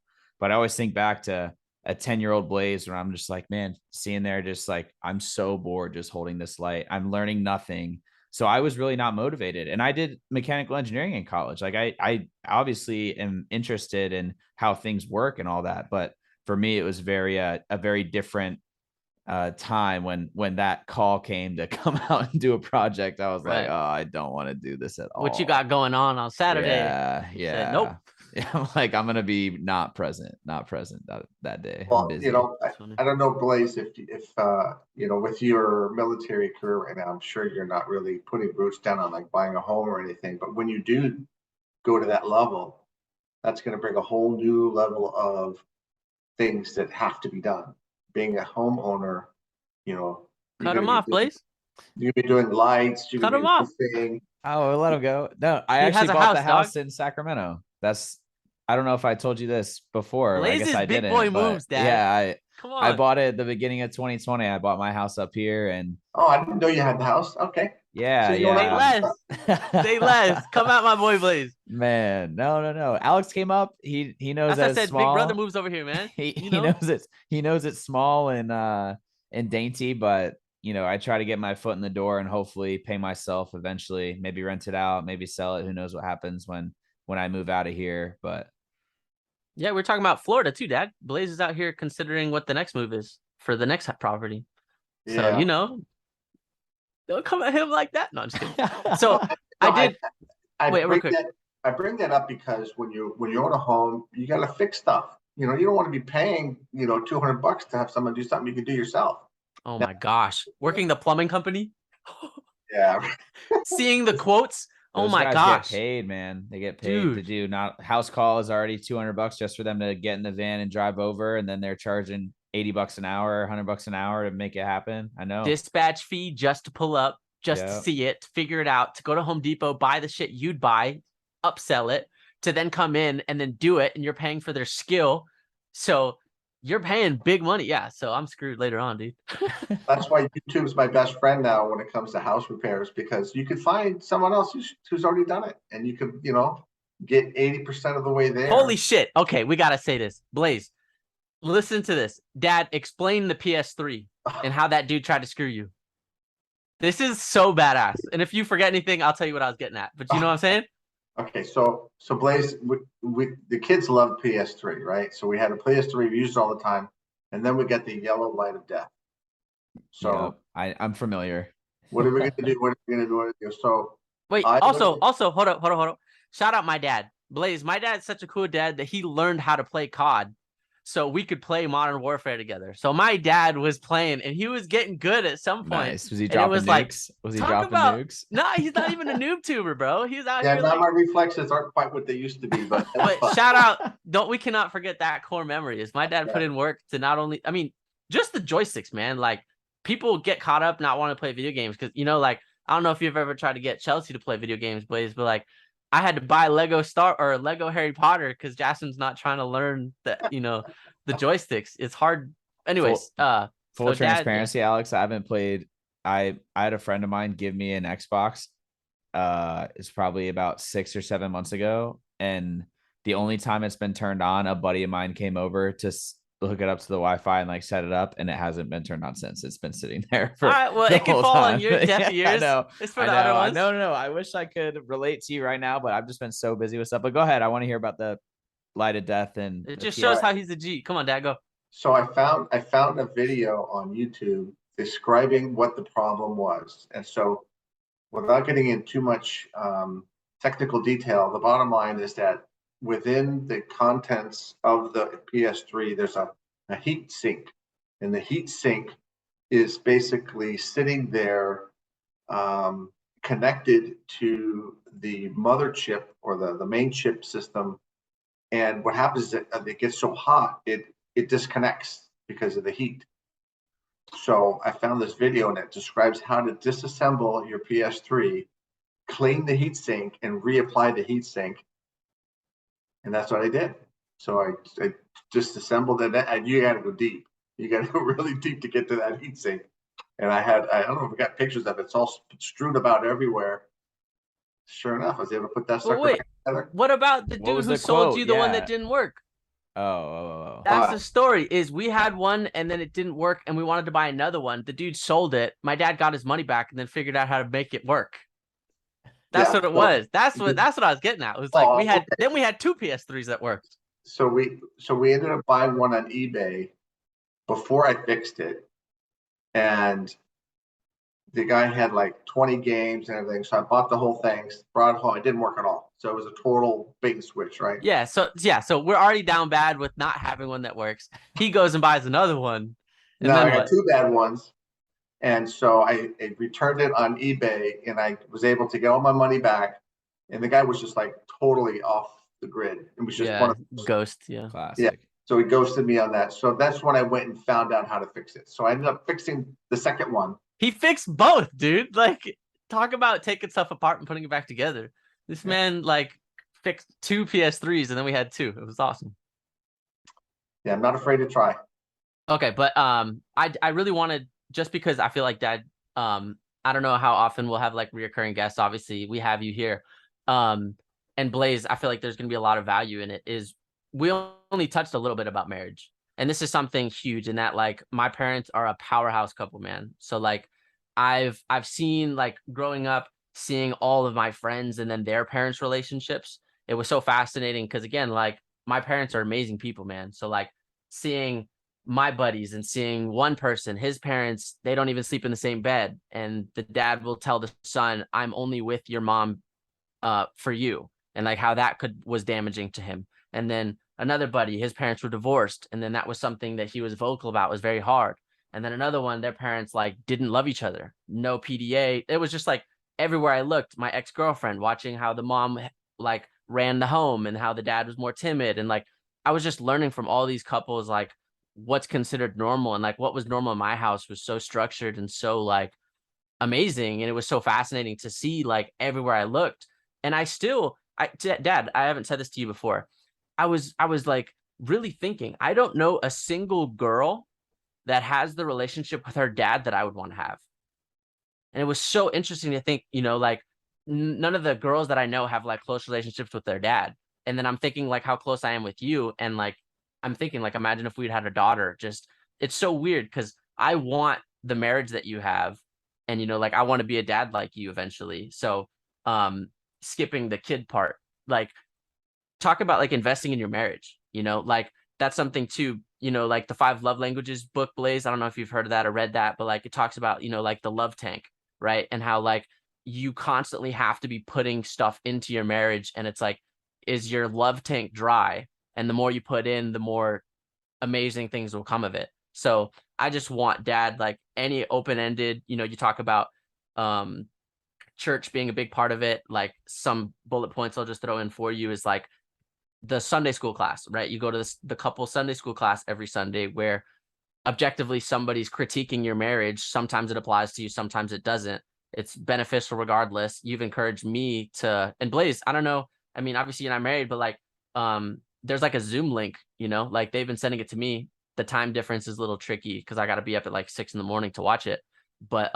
But I always think back to a 10-year-old Blaze where I'm just like, man, seeing there, just like, I'm so bored just holding this light. I'm learning nothing. So I was really not motivated. And I did mechanical engineering in college. Like I obviously am interested in how things work and all that. But for me, it was a very different time when that call came to come out and do a project. I was like, Right. oh, I don't want to do this at all. What you got going on Saturday? Yeah, You said, nope. yeah. I'm like, I'm gonna be not present that day. I'm Well, busy. I don't know, Blaze, if with your military career right now, I'm sure you're not really putting roots down on like buying a home or anything. But when you do go to that level, that's going to bring a whole new level of things that have to be done. Being a homeowner, you're Cut going him to be off, Blaze. you're going to be doing lights. You're Cut going to him off. be roofing. Oh, let him go. No, I He actually has a bought the house, house dog. in Sacramento. I don't know if I told you this before. I guess Blaze's I big didn't, boy but moves, Dad. yeah, Come I on. bought it at the beginning of 2020. I bought my house up here and Oh, I didn't know you had the house. Okay. yeah, So you Say want yeah. less. Say less. Come out, my boy Blaze. Man, no. Alex came up. He knows As I that it's said, big brother small. moves over here, man. He knows it's small and dainty, but I try to get my foot in the door and hopefully pay myself eventually, maybe rent it out, maybe sell it. Who knows what happens when I move out of here. But yeah, we're talking about Florida too, Dad. Blaze is out here considering what the next move is for the next property. Yeah. So, don't come at him like that. No, I'm just kidding. So I wait, real quick. I bring that up because when you own a home, you got to fix stuff. You don't want to be paying $200 to have someone do something you can do yourself. Oh my gosh, working the plumbing company. Yeah. Seeing the quotes. Oh those my guys gosh, get paid, man. They get paid dude. to do not house call is already $200 just for them to get in the van and drive over, and then they're charging $80 an hour, $100 an hour to make it happen. I know. Dispatch fee just to pull up, just to see it, figure it out, to go to Home Depot, buy the shit you'd buy, upsell it, to then come in and then do it, and you're paying for their skill. So you're paying big money. Yeah, so I'm screwed later on, dude. That's why YouTube's my best friend now when it comes to house repairs, because you could find someone else who's already done it, and you could, get 80% of the way there. Holy shit. Okay, we got to say this. Blaze, listen to this. Dad, explain the PS3 and how that dude tried to screw you. This is so badass. And if you forget anything, I'll tell you what I was getting at. But you know what I'm saying? Okay, so Blaze, the kids love PS3, right? So we had a PS3, we used it all the time, and then we got the yellow light of death. So I'm familiar. what are we gonna do? What are we gonna do? So wait, also, hold up. Shout out my dad. Blaze, my dad's such a cool dad that he learned how to play COD so we could play Modern Warfare together. So my dad was playing and he was getting good at some point. Nice. Was he dropping nukes? Was he dropping nukes? No, he's not even a noob tuber, bro. He's out yeah, here. now my reflexes aren't quite what they used to be, but shout out. We cannot forget that core memory is my dad put in work to not only, just the joysticks, man. Like people get caught up not wanting to play video games because, I don't know if you've ever tried to get Chelsea to play video games, Blaze, but like I had to buy Lego Harry Potter because Jasmine's not trying to learn the joysticks. It's hard. Anyways, full transparency, Alex. I haven't played. I had a friend of mine give me an Xbox. It's probably about 6 or 7 months ago, and the only time it's been turned on, a buddy of mine came over to hook it up to the Wi-Fi and like set it up, and it hasn't been turned on since. It's been sitting there for All right, well, the it can whole fall on time. your deaf Yeah, I ears. know. It's for I the know. other ones. No. I wish I could relate to you right now, but I've just been so busy with stuff. But go ahead. I want to hear about the light of death and It the just PS. shows how he's a G. Come on, Dad, go. So I found a video on YouTube describing what the problem was. And so without getting in too much technical detail, the bottom line is that within the contents of the PS3, there's a heat sink. And the heat sink is basically sitting there connected to the mother chip or the main chip system. And what happens is that it gets so hot, it disconnects because of the heat. So I found this video and it describes how to disassemble your PS3, clean the heatsink, and reapply the heatsink. And that's what I did. So I disassembled it, and you got to go deep. You got to go really deep to get to that heatsink. And I don't know if we got pictures of it. It's all strewn about everywhere. Sure enough, I was able to put that sucker back together. What about the dude who sold you the one that didn't work? Oh. That's the story. Is we had one and then it didn't work and we wanted to buy another one. The dude sold it. My dad got his money back and then figured out how to make it work. That's what it was. That's what I was getting at. It was like we had two PS3s that worked. So we ended up buying one on eBay before I fixed it, and the guy had like 20 games and everything. So I bought the whole thing, brought it home. It didn't work at all. So it was a total bait and switch, right? Yeah. So we're already down bad with not having one that works. He goes and buys another one. And no, I got two bad ones. And so I returned it on eBay and I was able to get all my money back. And the guy was just like totally off the grid. It was just one of those. Ghost. Yeah. Classic. Yeah. So he ghosted me on that. So that's when I went and found out how to fix it. So I ended up fixing the second one. He fixed both, dude. Like, talk about taking stuff apart and putting it back together. This man like fixed two PS3s and then we had two. It was awesome. Yeah, I'm not afraid to try. Okay, but I really wanted, just because I feel like Dad, I don't know how often we'll have like reoccurring guests. Obviously, we have you here. And Blaze, I feel like there's gonna be a lot of value in it. Is we only touched a little bit about marriage. And this is something huge in that, like, my parents are a powerhouse couple, man. So like I've seen, like, growing up, seeing all of my friends and then their parents' relationships. It was so fascinating because, again, like, my parents are amazing people, man. So like seeing my buddies and seeing one person, his parents, they don't even sleep in the same bed. And the dad will tell the son, I'm only with your mom for you. And like how that was damaging to him. And then another buddy, his parents were divorced. And then that was something that he was vocal about, was very hard. And then another one, their parents like didn't love each other. No PDA. It was just like everywhere I looked, my ex-girlfriend, watching how the mom like ran the home and how the dad was more timid. And like, I was just learning from all these couples, like what's considered normal. And like what was normal in my house was so structured and so like amazing. And it was so fascinating to see like everywhere I looked. And Dad, I haven't said this to you before. I was like really thinking, I don't know a single girl that has the relationship with her dad that I would want to have. And it was so interesting to think, you know, like none of the girls that I know have like close relationships with their dad. And then I'm thinking like how close I am with you. And like, I'm thinking like, imagine if we'd had a daughter. Just, it's so weird because I want the marriage that you have. And, you know, like I want to be a dad like you eventually. So skipping the kid part, like talk about like investing in your marriage, you know, like that's something too, you know, like the 5 love languages book, Blaze. I don't know if you've heard of that or read that, but like it talks about, you know, like the love tank, right? And how like you constantly have to be putting stuff into your marriage. And it's like, is your love tank dry? And the more you put in, the more amazing things will come of it. So I just want Dad, like any open-ended, you know, you talk about church being a big part of it. Like some bullet points I'll just throw in for you is like the Sunday school class, right? You go to the couple Sunday school class every Sunday where objectively somebody's critiquing your marriage. Sometimes it applies to you, sometimes it doesn't. It's beneficial regardless. You've encouraged me to, and Blaze, I don't know. I mean, obviously you're not married, but like there's like a Zoom link, you know, like they've been sending it to me. The time difference is a little tricky because I got to be up at like 6 a.m. to watch it. But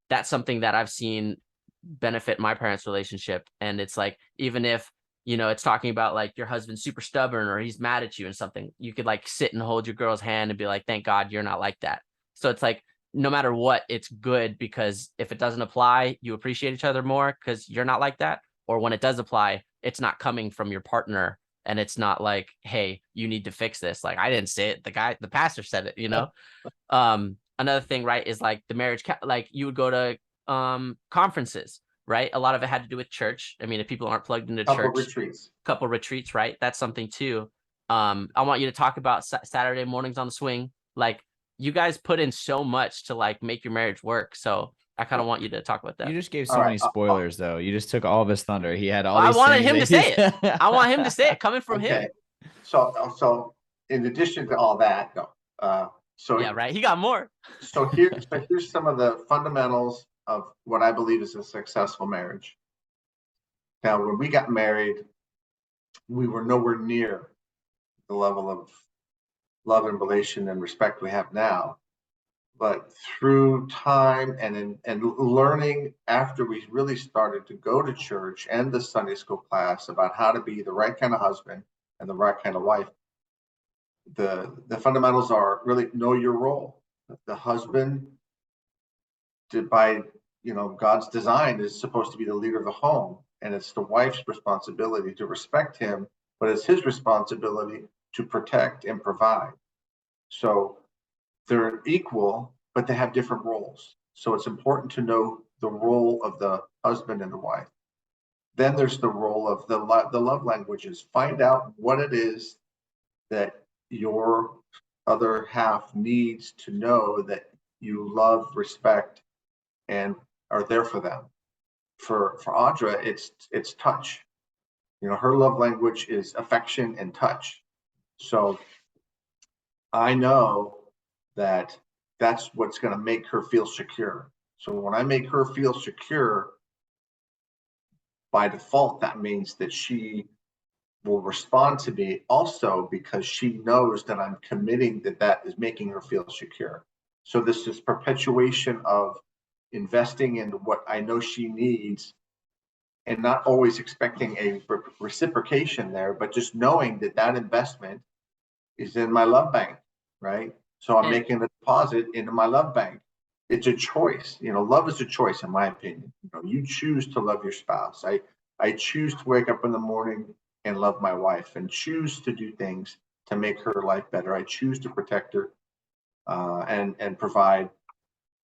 that's something that I've seen benefit my parents' relationship. And it's like, even if it's talking about like your husband's super stubborn or he's mad at you and something, you could like sit and hold your girl's hand and be like, thank God you're not like that. So it's like, no matter what, it's good, because if it doesn't apply, you appreciate each other more because you're not like that. Or when it does apply, it's not coming from your partner, and it's not like, hey, you need to fix this. Like, I didn't say it. The pastor said it. Another thing, right, is like the marriage, like you would go to conferences, right? A lot of it had to do with church. I mean, if people aren't plugged into Couple church, retreats. couple retreats, right? That's something too. I want you to talk about Saturday mornings on the swing. Like, you guys put in so much to like make your marriage work. So I kind of want you to talk about that. You just gave All so right, many spoilers, though. You just took all of his thunder. He had all I these wanted things him that to say he's- it. I want him to say it coming from him. Okay. So in addition to all that, so Yeah, right. He got more. So here's some of the fundamentals of what I believe is a successful marriage. Now, when we got married, we were nowhere near the level of love and relation and respect we have now. But through time and learning, after we really started to go to church and the Sunday school class about how to be the right kind of husband and the right kind of wife, the fundamentals are really know your role. The husband, by God's design, is supposed to be the leader of the home, and it's the wife's responsibility to respect him, but it's his responsibility to protect and provide. So they're equal, but they have different roles. So it's important to know the role of the husband and the wife. Then there's the role of the love languages. Find out what it is that your other half needs to know that you love, respect, and are there for them. For Audra, it's touch. Her love language is affection and touch. So I know that that's what's going to make her feel secure. So when I make her feel secure, by default, that means that she will respond to me also because she knows that I'm committing that is making her feel secure. So this is perpetuation of investing in what I know she needs, and not always expecting a reciprocation there, but just knowing that investment is in my love bank, right? So I'm making a deposit into my love bank. It's a choice. Love is a choice, in my opinion. You choose to love your spouse. I choose to wake up in the morning and love my wife and choose to do things to make her life better. I choose to protect her and provide.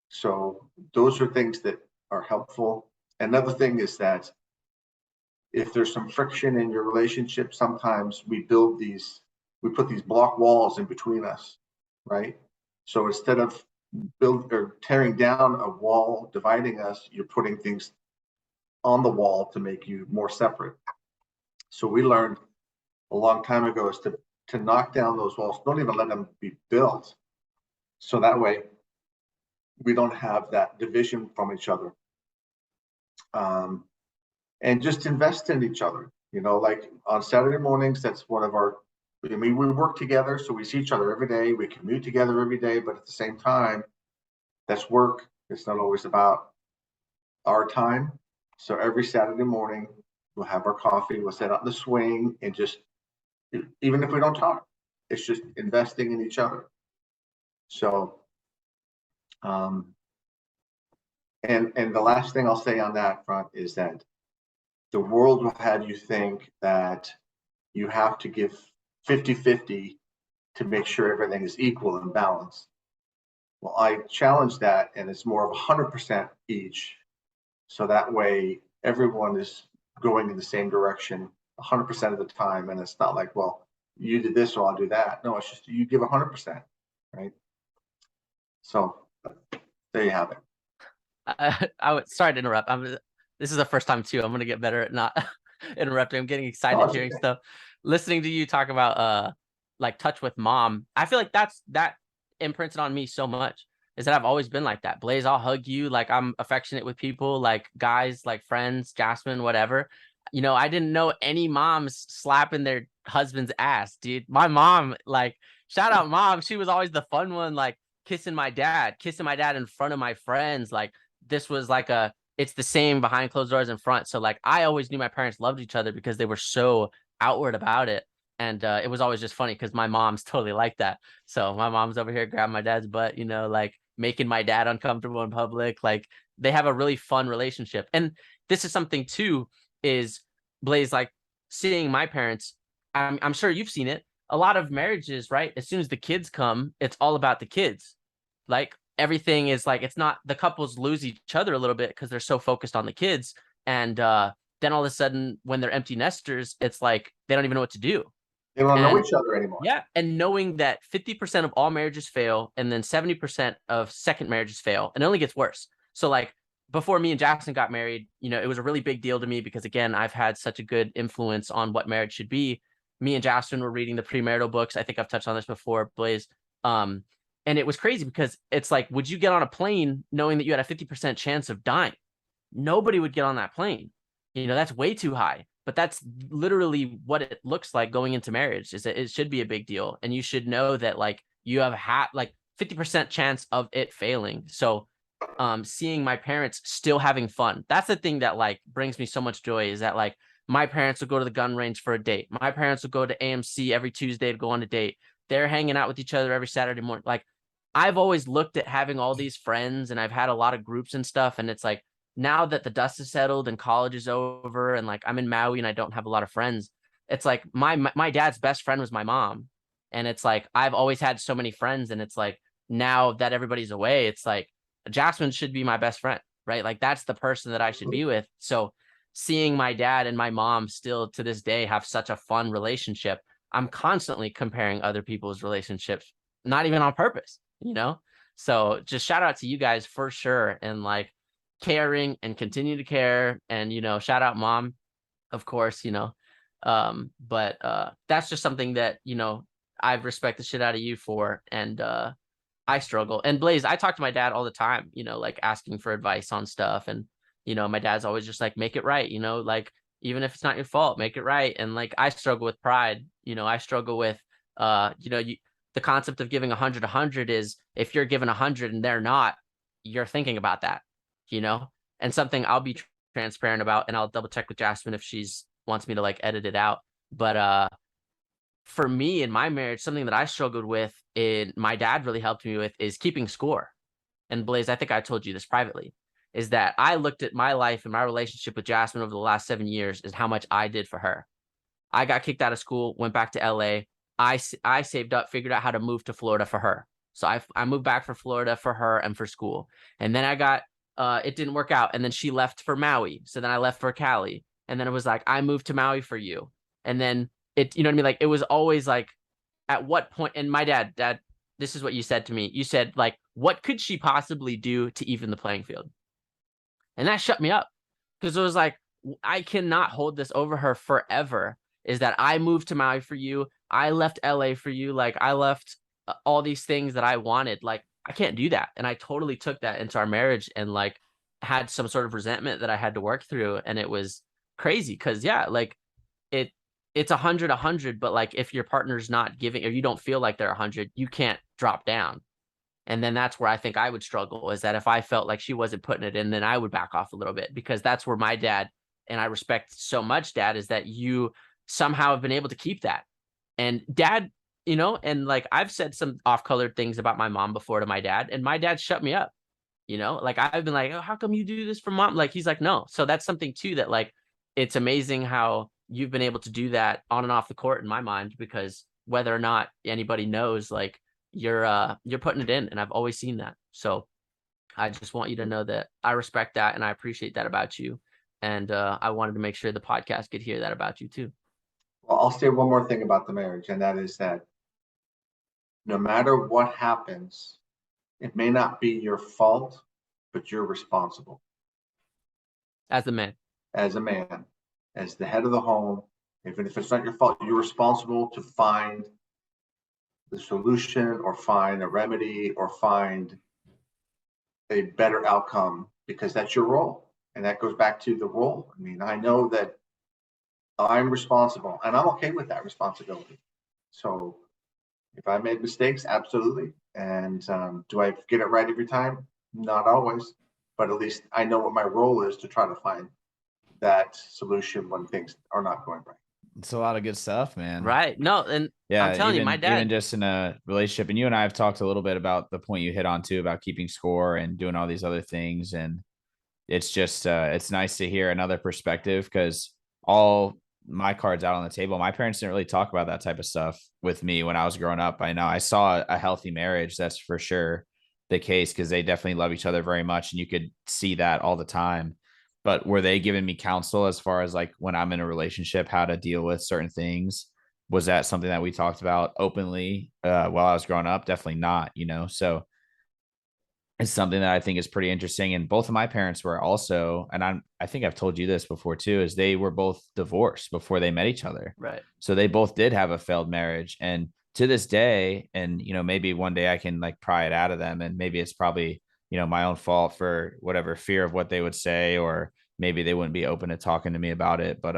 So those are things that are helpful. Another thing is that if there's some friction in your relationship, sometimes we put these block walls in between us, right? So instead of tearing down a wall dividing us, you're putting things on the wall to make you more separate. So we learned a long time ago is to knock down those walls. Don't even let them be built. So that way we don't have that division from each other. And just invest in each other. Like on Saturday mornings, that's one of our, we work together, so we see each other every day. We commute together every day, but at the same time, that's work. It's not always about our time. So every Saturday morning, we'll have our coffee, we'll sit out in the swing, and just, even if we don't talk, it's just investing in each other. So, and the last thing I'll say on that front is that the world will have you think that you have to give 50-50 to make sure everything is equal and balanced. Well, I challenge that, and it's more of 100% each. So that way, everyone is going in the same direction 100% of the time. And it's not like, well, you did this, so I'll do that. No, it's just you give 100%, right? So there you have it. I would, sorry to interrupt. This is the first time too. I'm gonna get better at not interrupting. I'm getting excited hearing stuff. Listening to you talk about like touch with mom. I feel like that imprinted on me so much, is that I've always been like that. Blaze, I'll hug you. Like, I'm affectionate with people, like guys, like friends, Jasmine, whatever. I didn't know any moms slapping their husband's ass, dude. My mom, like, shout out mom. She was always the fun one, like kissing my dad in front of my friends. Like, this was like it's the same behind closed doors in front. So like I always knew my parents loved each other because they were so outward about it. And it was always just funny because my mom's totally like that. So my mom's over here grabbing my dad's butt, you know, like making my dad uncomfortable in public. Like they have a really fun relationship. And this is something too, is Blaze, like seeing my parents, I'm sure you've seen it. A lot of marriages, right? As soon as the kids come, it's all about the kids. Like everything is like, it's not, the couples lose each other a little bit because they're so focused on the kids. And then all of a sudden, when they're empty nesters, it's like they don't even know what to do. They don't know And each other anymore. yeah, and knowing that 50% of all marriages fail, and then 70% of second marriages fail, and it only gets worse. So like before me and Jackson got married, you know, it was a really big deal to me because again, I've had such a good influence on what marriage should be. Me and Jackson were reading the premarital books. I think I've touched on this before, Blaze. And it was crazy because it's like, would you get on a plane knowing that you had a 50% chance of dying? Nobody would get on that plane. You know, that's way too high. But that's literally what it looks like going into marriage, is that it should be a big deal. And you should know that like you have like 50% chance of it failing. So seeing my parents still having fun, that's the thing that like brings me so much joy, is that like my parents would go to the gun range for a date. My parents would go to AMC every Tuesday to go on a date. They're hanging out with each other every Saturday morning. Like I've always looked at having all these friends, and I've had a lot of groups and stuff. And it's like, now that the dust is settled and college is over and like I'm in Maui and I don't have a lot of friends, it's like my dad's best friend was my mom. And it's like, I've always had so many friends. And it's like, now that everybody's away, it's like Jasmine should be my best friend, right? Like that's the person that I should be with. So seeing my dad and my mom still to this day have such a fun relationship, I'm constantly comparing other people's relationships, not even on purpose, you know? So just shout out to you guys for sure. And like caring and continue to care. And, you know, shout out mom, of course, you know. But that's just something that, you know, I respect the shit out of you for. And I struggle. And Blaze, I talk to my dad all the time, you know, like asking for advice on stuff. And, you know, my dad's always just like, make it right, you know, like even if it's not your fault, make it right. And like I struggle with pride, you know, I struggle with you know, the concept of giving 100 is if you're given 100 and they're not, you're thinking about that, you know. And something I'll be transparent about, and I'll double check with Jasmine if she's wants me to like edit it out. But for me in my marriage, something that I struggled with, and my dad really helped me with, is keeping score. And Blaze, I think I told you this privately, is that I looked at my life and my relationship with Jasmine over the last 7 years as how much I did for her. I got kicked out of school, went back to LA. I saved up, figured out how to move to Florida for her. So I moved back for Florida for her and for school. And then I got, it didn't work out. And then she left for Maui. So then I left for Cali. And then it was like, I moved to Maui for you. And then it, you know what I mean? Like it was always like, at what point, and my dad, this is what you said to me. You said like, what could she possibly do to even the playing field? And that shut me up, because it was like, I cannot hold this over her forever. Is that I moved to Maui for you. I left LA for you. Like I left all these things that I wanted. Like I can't do that. And I totally took that into our marriage and like had some sort of resentment that I had to work through. And it was crazy because yeah, like it's 100, but like if your partner's not giving, or you don't feel like they're 100, you can't drop down. And then that's where I think I would struggle, is that if I felt like she wasn't putting it in, then I would back off a little bit, because that's where my dad, and I respect so much dad, is that you somehow have been able to keep that. And dad, you know, and like I've said some off-colored things about my mom before to my dad, and my dad shut me up, you know, like I've been like, oh, how come you do this for mom? Like he's like, no. So that's something too, that like, it's amazing how you've been able to do that on and off the court in my mind, because whether or not anybody knows, like you're putting it in, and I've always seen that. So I just want you to know that I respect that and I appreciate that about you. And I wanted to make sure the podcast could hear that about you too. Well, I'll say one more thing about the marriage, and that is that no matter what happens, it may not be your fault, but you're responsible. As a man. As a man, as the head of the home, even if it's not your fault, you're responsible to find the solution, or find a remedy, or find a better outcome, because that's your role. And that goes back to the role. I mean, I know that I'm responsible, and I'm okay with that responsibility. So if I made mistakes, absolutely. And do I get it right every time? Not always. but at least I know what my role is to try to find that solution when things are not going right. It's a lot of good stuff, man. Right. No, and I'm Yeah, telling you, my even dad. just in a relationship, and you and I have talked a little bit about the point you hit on too about keeping score and doing all these other things, and it's just it's nice to hear another perspective because all my cards out on the table. My parents didn't really talk about that type of stuff with me when I was growing up. I know I saw a healthy marriage. That's for sure the case because they definitely love each other very much, and you could see that all the time. But were they giving me counsel as far as like when I'm in a relationship, how to deal with certain things? Was that something that we talked about openly while I was growing up? Definitely not, you know. So it's something that I think is pretty interesting. And both of my parents were also, and I think I've told you this before too, is they were both divorced before they met each other. Right. So they both did have a failed marriage. And to this day, and you know, maybe one day I can like pry it out of them. And maybe it's probably, you know, my own fault for whatever fear of what they would say, or maybe they wouldn't be open to talking to me about it. But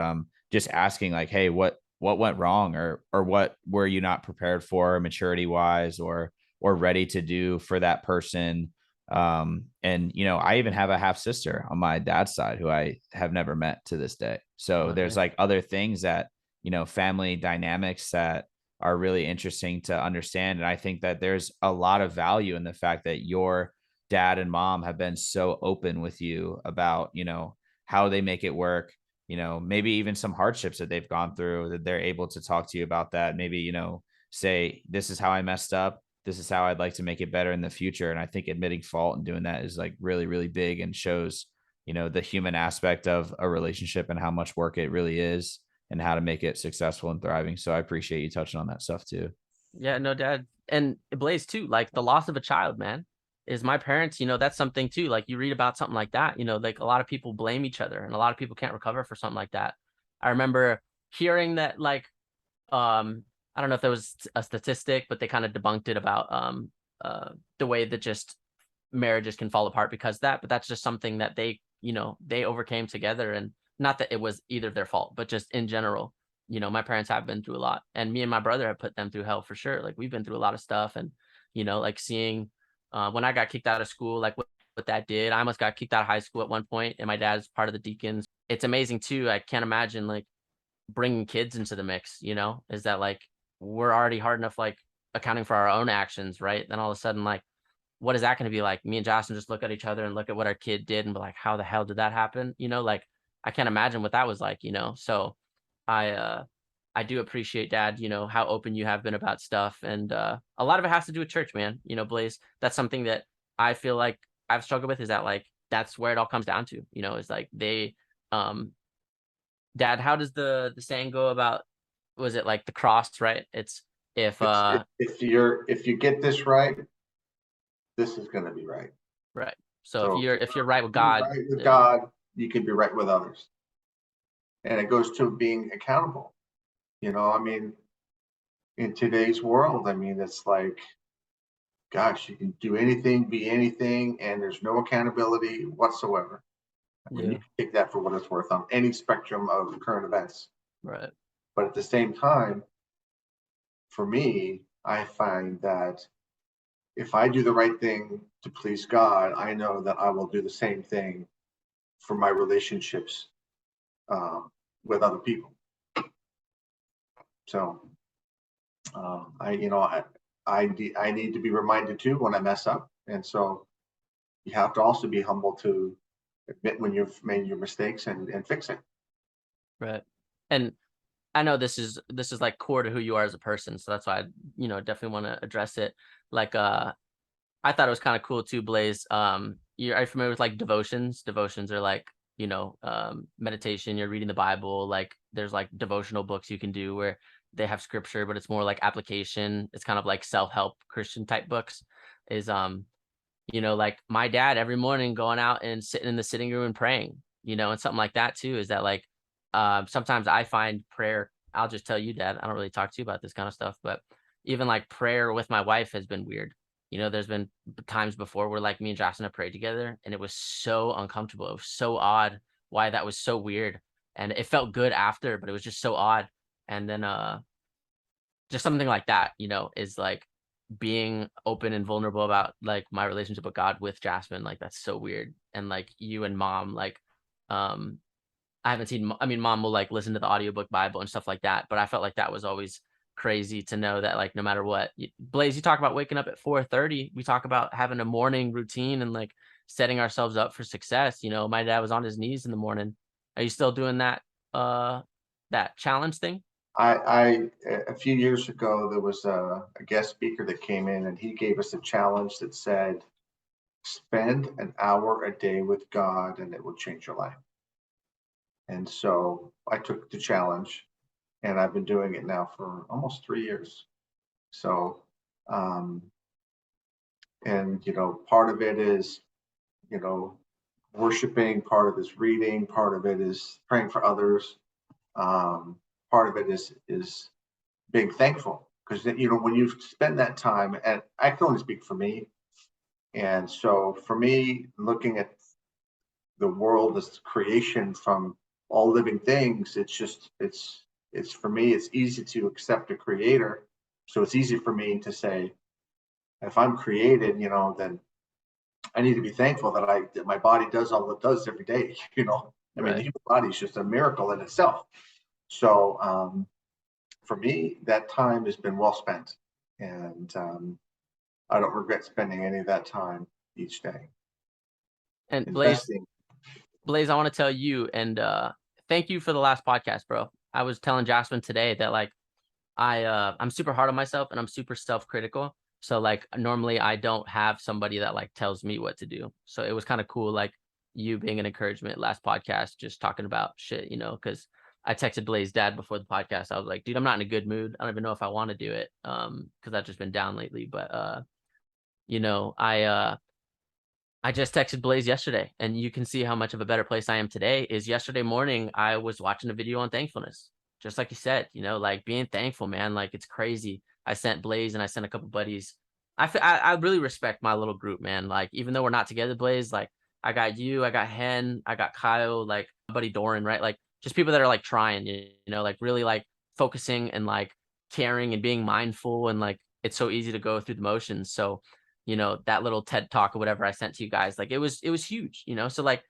just asking like, hey, what went wrong, or what were you not prepared for maturity wise, or ready to do for that person. And you know, I even have a half sister on my dad's side who I have never met to this day. So there's Okay. like other things that, you know, family dynamics that are really interesting to understand. And I think that there's a lot of value in the fact that your dad and mom have been so open with you about, you know, how they make it work, you know, maybe even some hardships that they've gone through, that they're able to talk to you about that. Maybe, you know, say, this is how I messed up, this is how I'd like to make it better in the future. And I think admitting fault and doing that is like really, really big and shows, you know, the human aspect of a relationship and how much work it really is and how to make it successful and thriving. So I appreciate you touching on that stuff too. Yeah, no, dad. And Blaze too, like the loss of a child, man, is my parents, you know, that's something too. Like you read about something like that, you know, like a lot of people blame each other and a lot of people can't recover for something like that. I remember hearing that, like, I don't know if there was a statistic, but they kind of debunked it about the way that just marriages can fall apart because of that, but that's just something that they, you know, they overcame together. And not that it was either their fault, but just in general, you know, my parents have been through a lot, and me and my brother have put them through hell for sure. Like we've been through a lot of stuff. And you know, like seeing when I got kicked out of school, like what that did. I almost got kicked out of high school at one point, and my dad's part of the deacons. It's amazing too. I can't imagine like bringing kids into the mix, you know, is that like we're already hard enough like accounting for our own actions, right? Then all of a sudden, like, what is that going to be like? Me and Justin just look at each other and look at what our kid did and be like, how the hell did that happen? You know, like I can't imagine what that was like, you know. So I do appreciate, dad, you know, how open you have been about stuff. And a lot of it has to do with church, man. You know, Blaze, that's something that I feel like I've struggled with, is that like that's where it all comes down to, you know, is like they um dad, how does the saying go about, was it like the cross, right? It's if If you get this right, this is going to be right. right. So So if you're right with you're God, right with God, you can be right with others. And it goes to being accountable. You know, I mean, in today's world, I mean, it's like, gosh, you can do anything, be anything, and there's no accountability whatsoever. I mean, yeah, you can take that for what it's worth on any spectrum of current events. right, But at the same time, for me, I find that if I do the right thing to please God, I know that I will do the same thing for my relationships with other people. So I need to be reminded too when I mess up, and so you have to also be humble to admit when you've made your mistakes and fix it. right. And I know this is like core to who you are as a person, so that's why I, you know, definitely want to address it. Like I thought it was kind of cool too, Blaze. Are you familiar with like devotions? Devotions are like, you know, meditation, you're reading the Bible, like there's like devotional books you can do where they have scripture, but it's more like application. It's kind of like self-help Christian type books. Is you know, like my dad every morning going out and sitting in the sitting room and praying, you know, and something like that too, is that like sometimes I find prayer, I'll just tell you, dad, I don't really talk to you about this kind of stuff, but even like prayer with my wife has been weird. You know, there's been times before where like me and Jocelyn have prayed together and it was so uncomfortable. It was so odd why that was so weird. And it felt good after, but it was just so odd. And then just something like that, you know, is like being open and vulnerable about like my relationship with God with Jasmine, like that's so weird. And like you and mom, like um I haven't seen, I mean, mom will like listen to the audiobook Bible and stuff like that, but I felt like that was always crazy to know that like no matter what, Blaze, you talk about waking up at 4:30. We talk about having a morning routine and like setting ourselves up for success. You know, my dad was on his knees in the morning. Are you still doing that challenge thing? A few years ago, there was a guest speaker that came in and he gave us a challenge that said, spend an hour a day with God and it will change your life. And so I took the challenge and I've been doing it now for almost 3 years. So, and, part of it is, worshiping, part of it is reading, part of it is praying for others. Part of it is being thankful because, when you spend that time, and I can only speak for me. And so for me, looking at the world as creation from all living things, it's for me, it's easy to accept a creator. So it's easy for me to say, if I'm created, then I need to be thankful that my body does all it does every day. I mean, the human body is just a miracle in itself. So for me, that time has been well spent, and I don't regret spending any of that time each day. And Investing. Blaze, I want to tell you and thank you for the last podcast, bro. I was telling Jasmine today that like I'm super hard on myself and I'm super self-critical. So like normally I don't have somebody that like tells me what to do. So it was kind of cool, like you being an encouragement last podcast, just talking about shit, because I texted Blaze's dad before the podcast. I was like, dude, I'm not in a good mood. I don't even know if I want to do it. Because I've just been down lately. But I just texted Blaze yesterday, and you can see how much of a better place I am today. Is yesterday morning, I was watching a video on thankfulness, just like you said, like being thankful, man. Like it's crazy. I sent Blaze and I sent a couple buddies. I really respect my little group, man. Like even though we're not together, Blaze, like I got you, I got Hen, I got Kyle, like my buddy Doran, right? Like just people that are like trying, like really like focusing and like caring and being mindful, and like it's so easy to go through the motions. So that little TED talk or whatever I sent to you guys, like it was huge, so like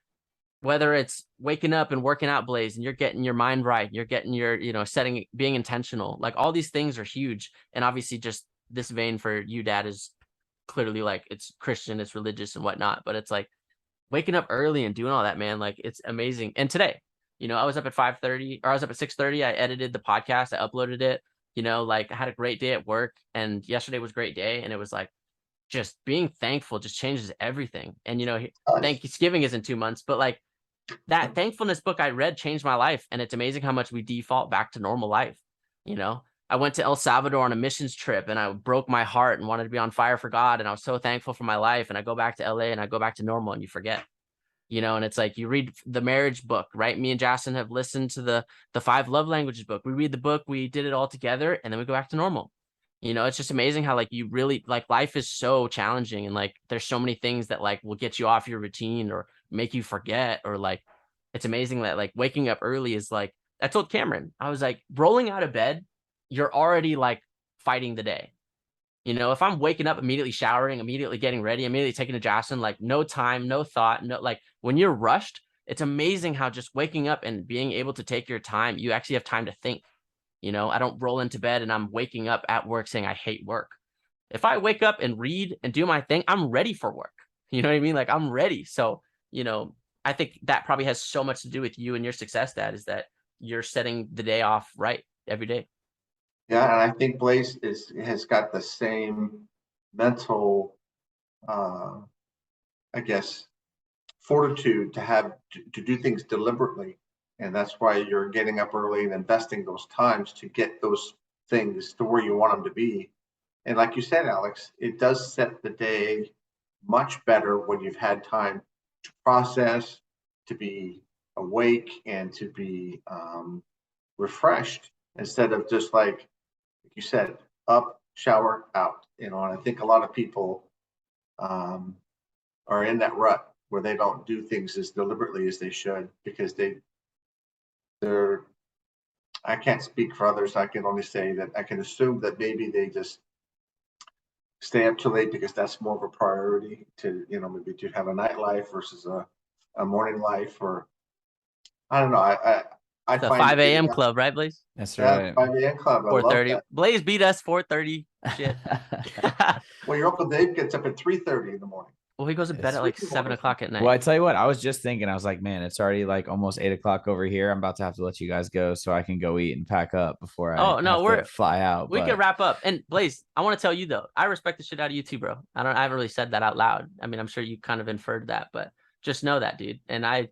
whether it's waking up and working out, Blaze, and you're getting your mind right, you're getting your, setting, being intentional, like all these things are huge. And obviously just this vein for you, dad, is clearly like it's Christian, it's religious and whatnot, but it's like waking up early and doing all that, man, like it's amazing. And today, I was up at 5:30 or I was up at 6:30. I edited the podcast, I uploaded it, like I had a great day at work, and yesterday was a great day. And it was like, just being thankful just changes everything. And Thanksgiving is in 2 months, but like that thankfulness book I read changed my life. And it's amazing how much we default back to normal life. I went to El Salvador on a missions trip and I broke my heart and wanted to be on fire for God. And I was so thankful for my life. And I go back to LA and I go back to normal, and you forget, and it's like you read the marriage book, right? Me and Jason have listened to the 5 love languages book. We read the book, we did it all together, and then we go back to normal. It's just amazing how like you really like life is so challenging, and like there's so many things that like will get you off your routine or make you forget, or like it's amazing that like waking up early is like, I told Cameron, I was like, rolling out of bed, you're already like fighting the day. If I'm waking up, immediately showering, immediately getting ready, immediately taking a Jason, like no time, no thought, no, like when you're rushed, it's amazing how just waking up and being able to take your time, you actually have time to think. I don't roll into bed and I'm waking up at work saying I hate work. If I wake up and read and do my thing, I'm ready for work. You know what I mean? Like I'm ready. So, I think that probably has so much to do with you and your success, Dad, is that you're setting the day off right every day. Yeah, and I think Blaze has got the same mental, I guess, fortitude to do things deliberately. And that's why you're getting up early and investing those times to get those things to where you want them to be. And like you said, Alex, it does set the day much better when you've had time to process, to be awake, and to be refreshed, instead of just like you said, up, shower, out. And I think a lot of people are in that rut where they don't do things as deliberately as they should, because they're I can't speak for others. I can only say that I can assume that maybe they just stay up too late because that's more of a priority to, maybe to have a nightlife versus a morning life, or I don't know. I The find 5 it, a.m. club, right, Blaze? That's yeah, right. 5 a.m. club. I love 4:30. that. Blaze beat us 4:30. Shit. Well, your Uncle Dave gets up at 3:30 in the morning. Well, he goes to bed Yes. at like 7 o'clock at night. Well, I tell you what, I was just thinking, I was like, man, it's already like almost 8 o'clock over here. I'm about to have to let you guys go so I can go eat and pack up before I have to fly out. We can wrap up. And Blaze, I want to tell you though, I respect the shit out of you too, bro. I haven't really said that out loud. I mean, I'm sure you kind of inferred that, but just know that, dude. And I,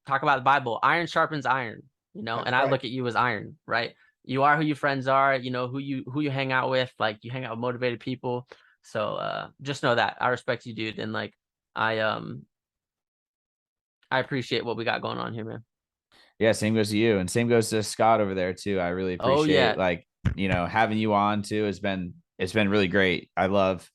talk about the Bible. Iron sharpens iron, and That's I right. look at you as iron, right? You are who your friends are, who you hang out with, like you hang out with motivated people. So just know that I respect you, dude. And like I appreciate what we got going on here, man. Yeah, same goes to you, and same goes to Scott over there too. I really appreciate having you on too. It's been really great. I love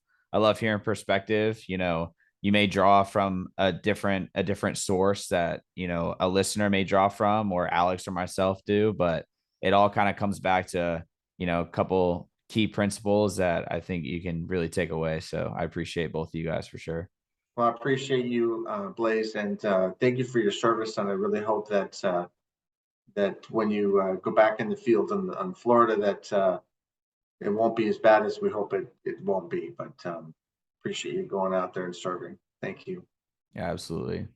hearing perspective. You may draw from a different source that a listener may draw from, or Alex or myself do, but it all kind of comes back to a couple key principles that I think you can really take away. So I appreciate both of you guys for sure. Well, I appreciate you, Blaze, and thank you for your service. And I really hope that that when you go back in the field on Florida, that it won't be as bad as we hope it won't be. But appreciate you going out there and serving. Thank you. Yeah, absolutely.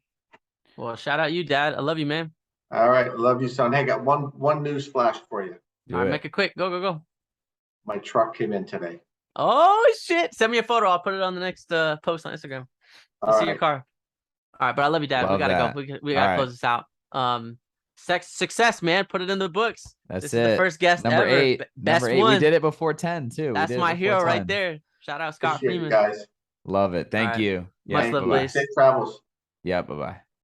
Well, shout out you, Dad. I love you, man. All right, love you, son. Hey, got one news flash for you. All right, make it quick. Go. My truck came in today. Oh shit! Send me a photo. I'll put it on the next post on Instagram. I'll see your car. All right, but I love you, Dad. Love we gotta that. go. We gotta close this out. Success, man. Put it in the books. This is the first guest number ever. 8. Best number 8. one. We did it before 10 too. That's my hero right there. Shout out Scott Appreciate Freeman. you guys. Love it. Thank you. Much love, Blaze. Safe travels. Yeah. Bye-bye.